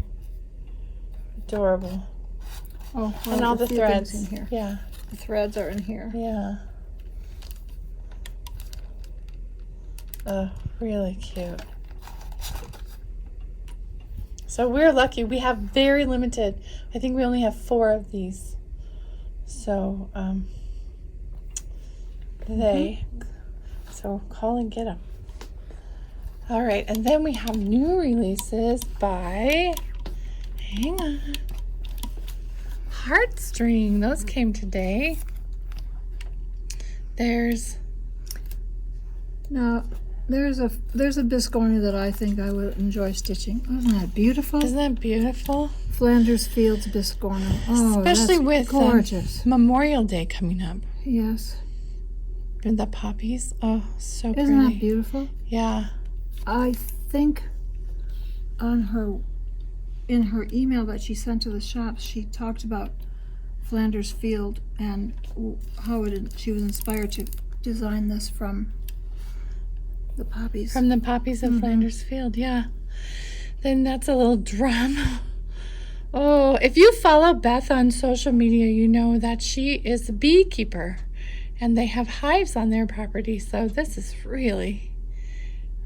Adorable. Oh, And all the few threads things in here. Yeah, The threads are in here. yeah. Oh, really cute. So we're lucky. We have very limited. I think we only have 4 of these. So so call and get them. All right, and then we have new releases by, hang on, Heartstring. Those came today. There's a biscorny that I think I would enjoy stitching. Isn't that beautiful? Isn't that beautiful? Flanders Fields biscorny. Oh, especially that's with gorgeous. Memorial Day coming up. Yes. And the poppies. Oh, so pretty. Isn't that beautiful? Yeah. I think in her email that she sent to the shop, she talked about Flanders Field and how she was inspired to design this from the poppies. From the poppies of Flanders Field, yeah. Then that's a little drum. Oh, if you follow Beth on social media, you know that she is a beekeeper and they have hives on their property. So this is really,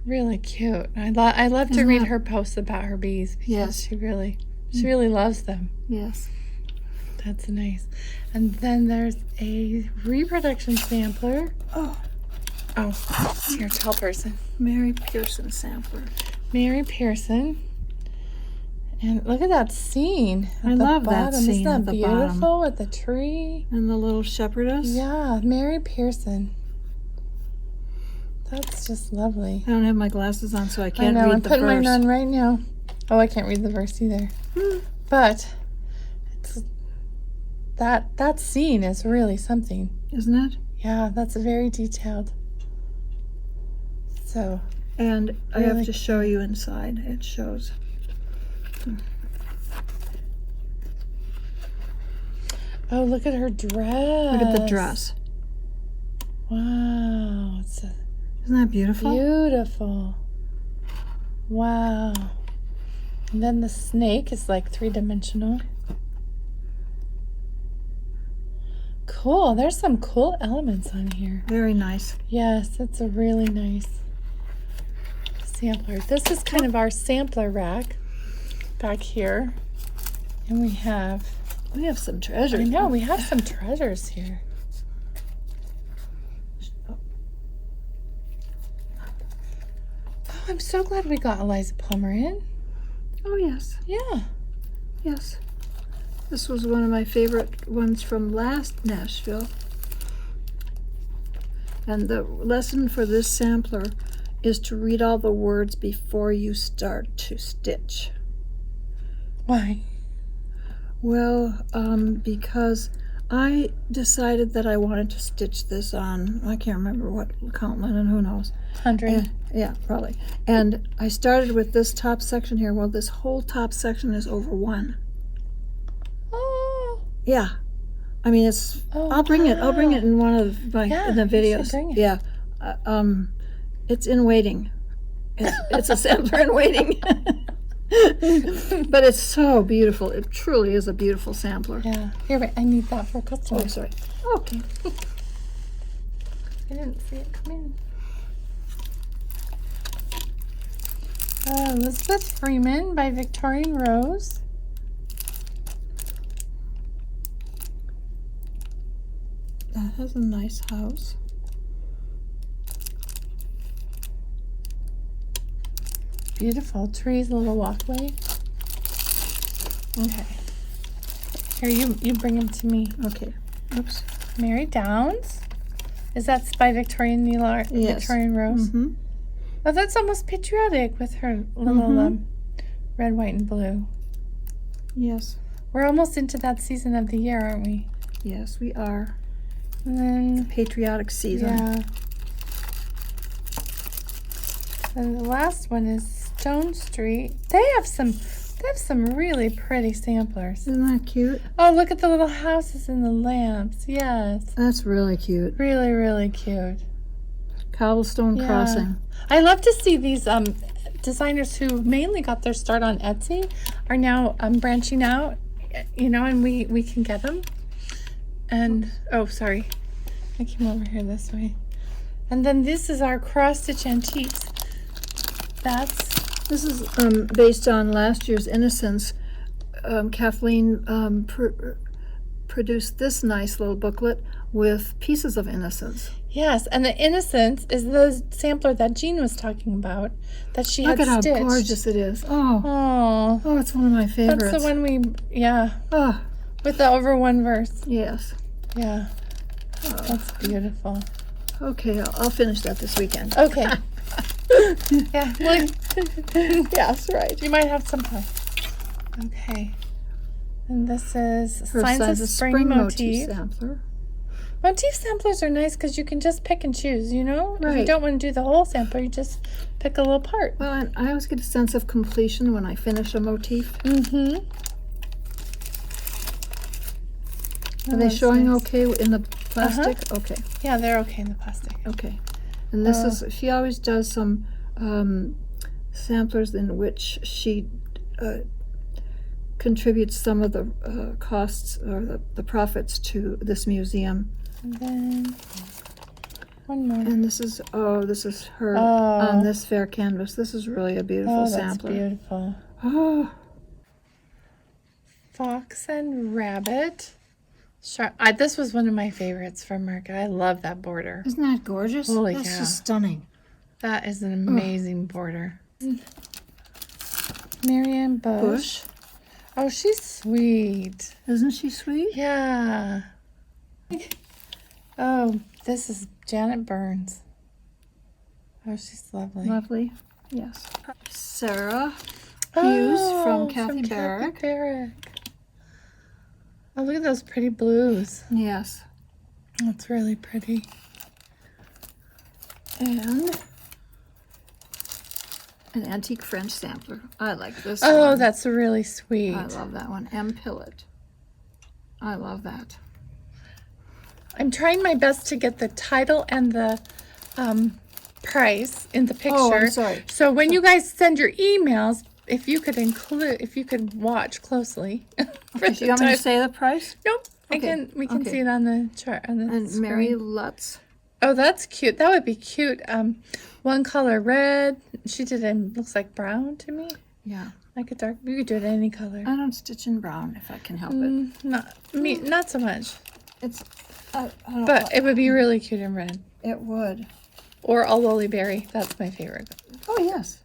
really cute. I love to read her posts about her bees because Yes. she really loves them. Yes. That's nice. And then there's a reproduction sampler. Oh, Here, tell person. Mary Pearson sampler. Mary Pearson. And look at that scene at I the love that bottom. scene Isn't that at the beautiful bottom. with the tree? And the little shepherdess. Yeah, Mary Pearson. That's just lovely. I don't have my glasses on, so I I can't know, read I'm the putting verse. mine on right now. Oh, I can't read the verse either. But it's that scene is really something. Isn't it? Yeah, that's very detailed. So, And I Really have to show you inside. It shows. oh, look at her dress. Look at the dress. Wow, it's Isn't that beautiful? beautiful. Wow. And then the snake is like 3-dimensional. Cool. There's some cool elements on here. Very nice. Yes, it's a really nice sampler. This is kind of our sampler rack back here. And we have, We have some treasure. I know, we have some treasures here. Oh, I'm so glad we got Eliza Plummer in. Oh, yes. Yeah. Yes. This was one of my favorite ones from last Nashville. And the lesson for this sampler is to read all the words before you start to stitch. Why? Well, because I decided that I wanted to stitch this on, I can't remember what count linen, who knows. 100. Yeah, probably. And I started with this top section here. Well, this whole top section is over 1. Oh. Yeah. I mean, it's. Oh, I'll bring it wow. in one of my Yeah, in the you should videos. bring it. Yeah. It's in waiting. It's a sampler in waiting. But it's so beautiful. It truly is a beautiful sampler. Yeah. Here, wait. I need that for a customer. Oh, sorry. Okay. I didn't see it come in. Elizabeth Freeman by Victorian Rose. That has a nice house. Beautiful trees, a little walkway. Okay. Here, you bring them to me. Okay. Oops. Mary Downs. Is that by Victorian Needlework? Yes. Victorian Rose? Mm-hmm. Oh, that's almost patriotic with her little red, white, and blue. Yes. We're almost into that season of the year, aren't we? Yes, we are. And then, Patriotic season. yeah. And the last one is Stone Street. They have some really pretty samplers. Isn't that cute? Oh, look at the little houses and the lamps. Yes. That's really cute. Really, really cute. Cobblestone Yeah. Crossing. I love to see these designers who mainly got their start on Etsy are now branching out, and we can get them. And, oh, sorry. I came over here this way. And then this is our cross-stitch antiques. This is based on last year's Innocence. Kathleen produced this nice little booklet with pieces of Innocence. Yes, and the Innocence is the sampler that Jean was talking about that she Look had at stitched. how gorgeous it is. Oh, Oh, it's one of my favorites. that's the one Oh, with the over one verse. yes. Yeah, that's beautiful. Okay, I'll finish that this weekend. Okay. Yeah, well, Yes, right. you might have some fun. Okay. And this is Her Signs of Spring Motif. sampler. Motif samplers are nice because you can just pick and choose, you know? If you Right. don't want to do the whole sampler, you just pick a little part. Well, and I always get a sense of completion when I finish a motif. Mm-hmm. Are they showing okay in the plastic? Okay, Yeah, they're okay in the plastic. okay. And this is, she always does some samplers in which she contributes some of the costs or the profits to this museum. And then one more. And this is her Oh. on this fair canvas. This is really a beautiful Oh, that's sampler. beautiful. Oh, Fox and Rabbit. This was one of my favorites from Market. I love that border. isn't that gorgeous? Holy That's cow. just stunning. That is an amazing border. Marianne Bush. Oh, she's sweet. Isn't she sweet? Yeah. Oh, this is Janet Burns. Oh, she's lovely. Lovely. Yes. Sarah Hughes from Kathy Barrick. Oh, look at those pretty blues. Yes. That's really pretty. And an antique French sampler. I like this Oh, one. that's really sweet. I love that one. M. Pillet. I love that. I'm trying my best to get the title and the price in the picture. Oh, I'm sorry. So when you guys send your emails, if you could watch closely. for Do you want me to the say the price? Nope. Okay, We can okay. see it on the chart on the And screen. Mary Lutz. Oh, that's cute. That would be cute. One color red. She did it. Looks like brown to me. Yeah. Like a dark. You could do it any color. I don't stitch in brown if I can help it. Not so much. It's. I don't But like- it would be really cute in red. it would. Or a lolly berry. That's my favorite. Oh yes.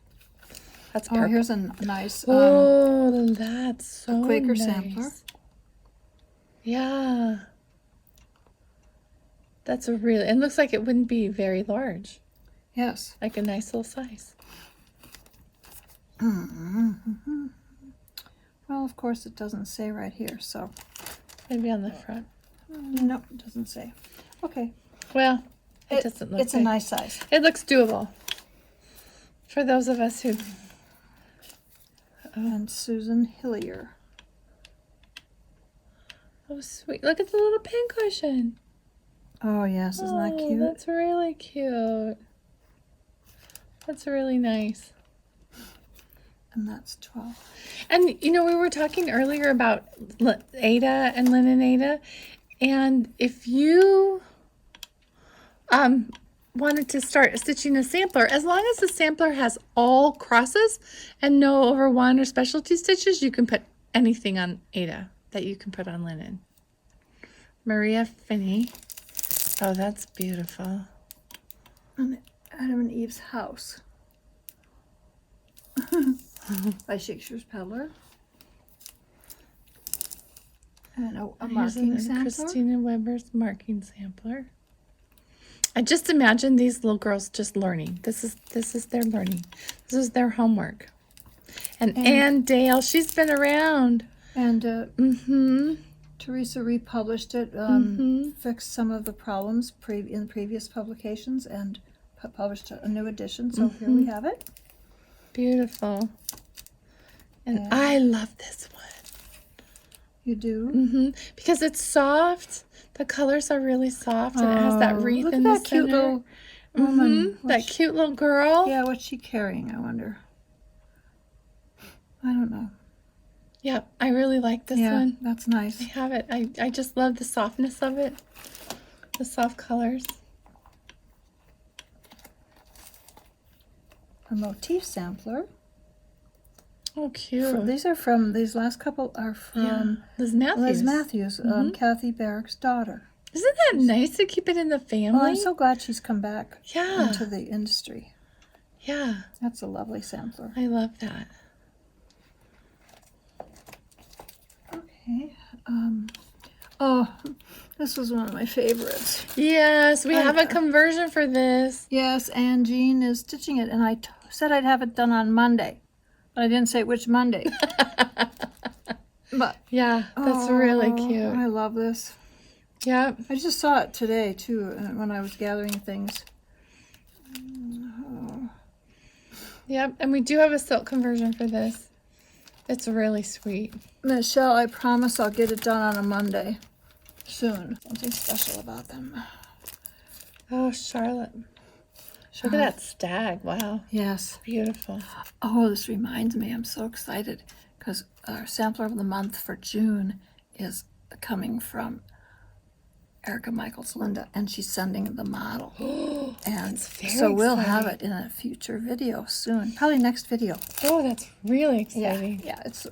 That's Oh, purple. here's a nice Oh, that's so Quaker nice. sampler. Yeah. That's a really, it looks like it wouldn't be very large. Yes. Like a nice little size. Well, of course it doesn't say right here, so Maybe on the front. nope, it doesn't say. Okay. Well, it doesn't look It's a big. nice size. It looks doable. For those of us who, And Susan Hillier. oh sweet. Look at the little pincushion. Oh yes, isn't that cute? That's really cute. That's really nice. And that's 12. And you know, we were talking earlier about Ada and Linen Ada, and if you wanted to start stitching a sampler, as long as the sampler has all crosses and no over one or specialty stitches, you can put anything on Ada that you can put on linen. Maria Finney. Oh, that's beautiful. And Adam and Eve's House. By Shakespeare's Peddler. And a Here's marking another sampler. Christina Weber's marking sampler. I just imagine these little girls just learning. This is their learning. This is their homework. And Ann Dale, she's been around. And Theresa republished it, fixed some of the problems in previous publications, and published a new edition. So here we have it. Beautiful. And I love this one. You do? Because it's soft. The colors are really soft, and it has that wreath Look in at the that cute center. little woman. That cute little girl. Yeah, what's she carrying, I wonder? I don't know. Yeah, I really like this Yeah, one. that's nice. I have it. I just love the softness of it. The soft colors. a motif sampler. Oh, cute. These last couple are from Liz Matthews. Liz Matthews, Kathy Barrick's daughter. Isn't that nice to keep it in the family? Oh, I'm so glad she's come back Yeah. into the industry. Yeah. That's a lovely sampler. I love that. Okay. Oh, this was one of my favorites. Yes, we have a conversion for this. Yes, and Jean is stitching it, and I said I'd have it done on Monday, but I didn't say which Monday. But Yeah, that's really cute. I love this. Yep. I just saw it today too when I was gathering things. Yep, and we do have a silk conversion for this. It's really sweet. Michelle, I promise I'll get it done on a Monday soon. Something special about them. Oh, Charlotte. Look at that stag. Wow. Yes. Beautiful. Oh, this reminds me. I'm so excited because our sampler of the month for June is coming from Erica Michaels Linda, and she's sending the model. And so we'll have it in a future video soon. Probably next video. Oh, that's really exciting. Yeah, it's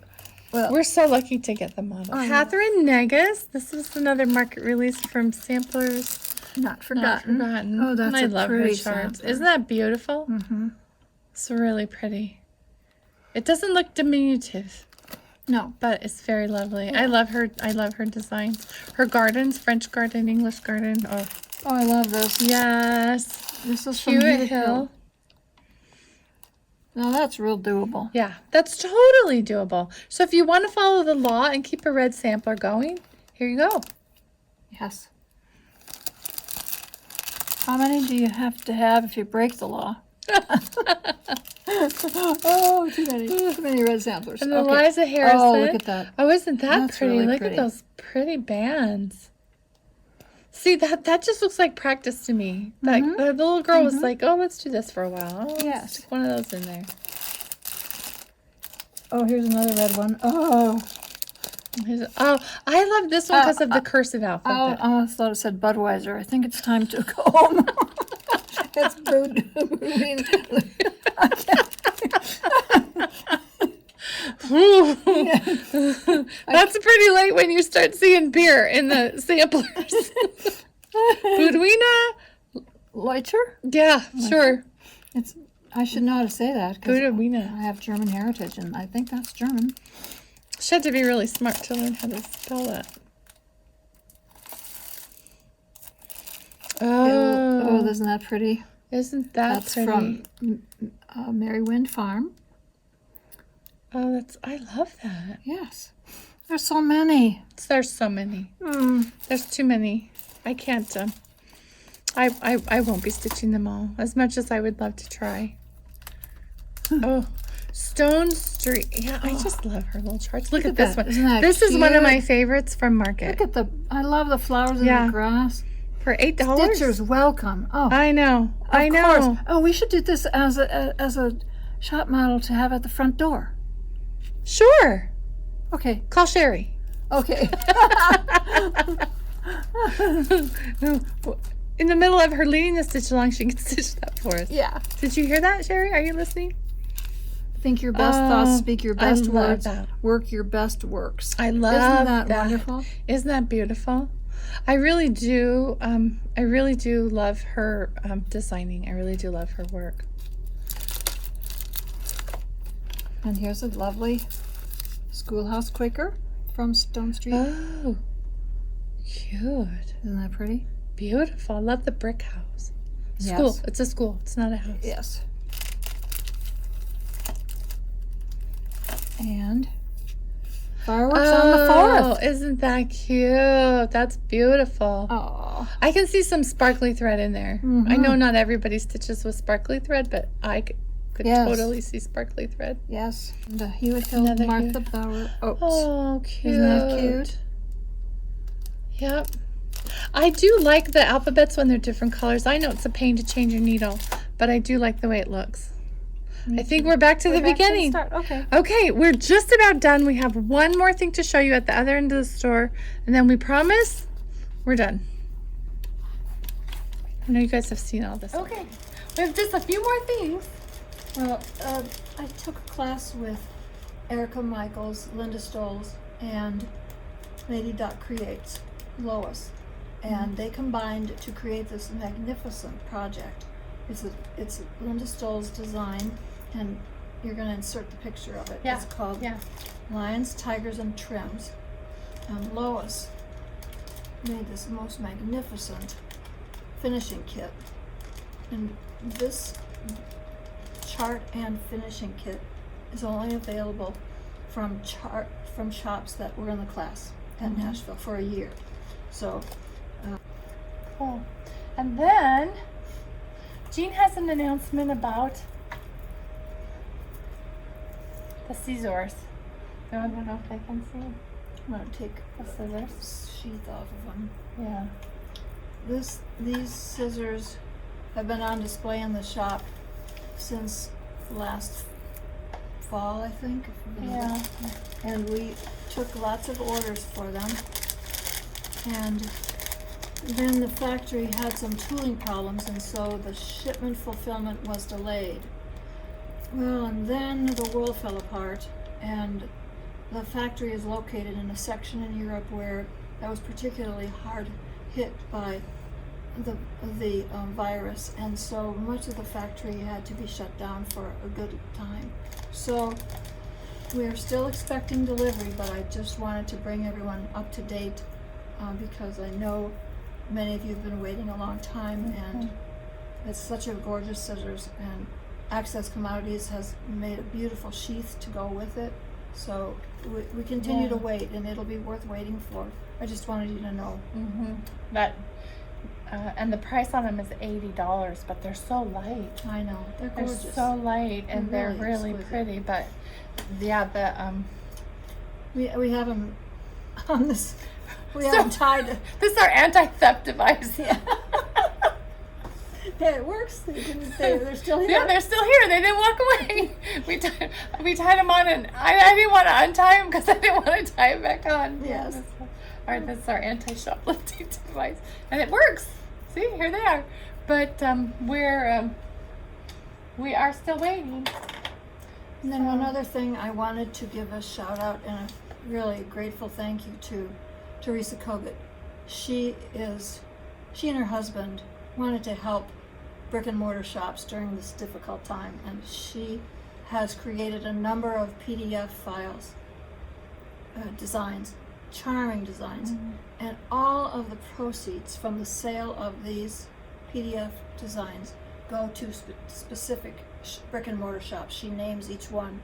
well. We're so lucky to get the model. Catherine Negus. This is another market release from Samplers. Not forgotten. Oh, that's I a love her pretty charts. sampler. Isn't that beautiful? Mm-hmm. It's really pretty. It doesn't look diminutive, No. but it's very lovely. I love her. I love her designs. Her gardens, French garden, English garden. Oh, Oh, I love this. yes. This is from Hewitt Hill. Hill. Now that's real doable. Yeah, that's totally doable. So if you want to follow the law and keep a red sampler going, here you go. Yes. How many do you have to have if you break the law? Oh, too many. Too many red samplers. And Okay. Eliza Harrison. Oh, look at that. Oh, isn't that That's pretty? really Look pretty. at those pretty bands. See, that just looks like practice to me. Like the little girl was like, "Oh, let's do this for a while. Oh, Yes. let's stick one of those in there." Oh, here's another red one. Oh, Oh, I love this one because of the cursive alphabet. I almost thought it said Budweiser. I think it's time to go home. It's food. That's pretty late when you start seeing beer in the samplers. Budwina? Leutzer? Yeah, sure. I should know how to say that because I Budwina. have German heritage, and I think that's German. She had to be really smart to learn how to spell that. Oh, isn't that pretty? Isn't that That's pretty? from Mary Wind Farm. Oh, I love that. Yes. There's so many. There's so many. There's too many. I can't. I won't be stitching them all as much as I would love to try. Oh, Stone Street. Yeah, I just love her little charts. Look at this that. one. Isn't that This is one of cute? my favorites from Market. Look at I love the flowers in Yeah. the grass. For $8. Stitchers, welcome. Oh, I know. I of know. course. Oh, we should do this as a shop model to have at the front door. Sure. Okay. Call Sherry. Okay. In the middle of her leading the stitch along, she can stitch that for us. Yeah. Did you hear that, Sherry? Are you listening? Think your best thoughts, speak your best love words, that. work your best works. I love Isn't that wonderful? Isn't that beautiful? I really do. I really do love her designing. I really do love her work. And here's a lovely Schoolhouse Quaker from Stone Street. Oh, cute. Isn't that pretty? Beautiful. I love the brick house. Yes. School. It's a school. It's not a house. Yes. And fireworks on the 4th. Isn't that cute? That's beautiful. Oh. I can see some sparkly thread in there. I know not everybody stitches with sparkly thread, but I could Yes. totally see sparkly thread. Yes. The Hewitt Hill Another Martha Bauer oats. Oh, cute. Isn't that cute? Yep. I do like the alphabets when they're different colors. I know it's a pain to change your needle, but I do like the way it looks. I think we're back to the beginning. Okay. Okay, we're just about done. We have one more thing to show you at the other end of the store, and then we promise we're done. I know you guys have seen all this. Okay, we have just a few more things. Well, I took a class with Erica Michaels, Linda Stolz, and Lady Duck Creates, Lois, and they combined to create this magnificent project. It's Linda Stolz' design, and you're going to insert the picture of it. Yeah. It's called Yeah. Lions, Tigers, and Trims. And Lois made this most magnificent finishing kit. And this chart and finishing kit is only available from shops that were in the class at Nashville for a year. So, Cool. And then Jean has an announcement about the scissors. So I don't know if they can see I'm going to take the scissors. sheath off of them. Yeah. These scissors have been on display in the shop since last fall, I think. Yeah. And we took lots of orders for them. And then the factory had some tooling problems, and so the shipment fulfillment was delayed. Well, and then the world fell apart, and the factory is located in a section in Europe where that was particularly hard hit by the virus, and so much of the factory had to be shut down for a good time. So we are still expecting delivery, but I just wanted to bring everyone up to date because I know many of you have been waiting a long time, and it's such a gorgeous scissors, and Access Commodities has made a beautiful sheath to go with it. So we continue to wait, and it'll be worth waiting for. I just wanted you to know. That and the price on them is $80, but they're so light. I know, they're They're gorgeous. so light, and They're they're really really exquisite. pretty. But yeah, the We have them on this. We have them tied. this is our anti-theft device. Yeah. Yeah, it works. They're still here. Yeah, they're still here. They didn't walk away. We tied them on, and I didn't want to untie them because I didn't want to tie them back on. Yes. This is our anti-shoplifting device, and it works. See, here they are. But we are still waiting. And then one other thing, I wanted to give a shout out and a really grateful thank you to Theresa Kovac. She and her husband wanted to help brick and mortar shops during this difficult time, and she has created a number of PDF files, designs, charming designs, and all of the proceeds from the sale of these PDF designs go to specific brick and mortar shops. She names each one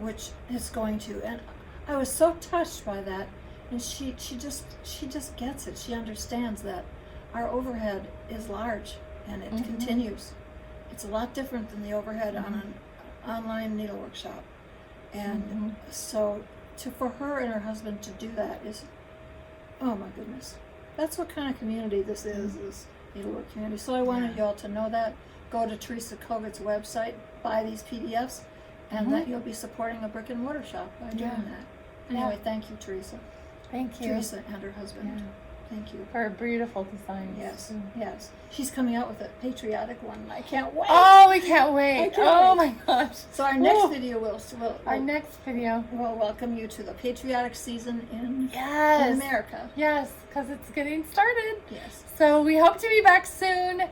which it's going to, and I was so touched by that. And she just gets it. She understands that our overhead is large, and it continues. It's a lot different than the overhead on an online needlework shop, and so for her and her husband to do that is, oh my goodness, that's what kind of community this is needlework community. So I wanted you all to know that. Go to Theresa Kovac's website, buy these PDFs, and that you'll be supporting a brick and mortar shop by doing that. Anyway, thank you, Teresa. Thank you. Teresa and her husband. Yeah. Thank you. For beautiful designs. Yes, yes. She's coming out with a patriotic one, and I can't wait. Oh, we can't wait. I can't Oh wait. my gosh. So our next Woo. video will Our next video. will welcome you to the patriotic season in Yes. America. Yes, because it's getting started. Yes. So we hope to be back soon.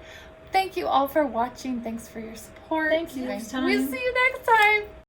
Thank you all for watching. Thanks for your support. Thank you. Next time. We'll see you next time.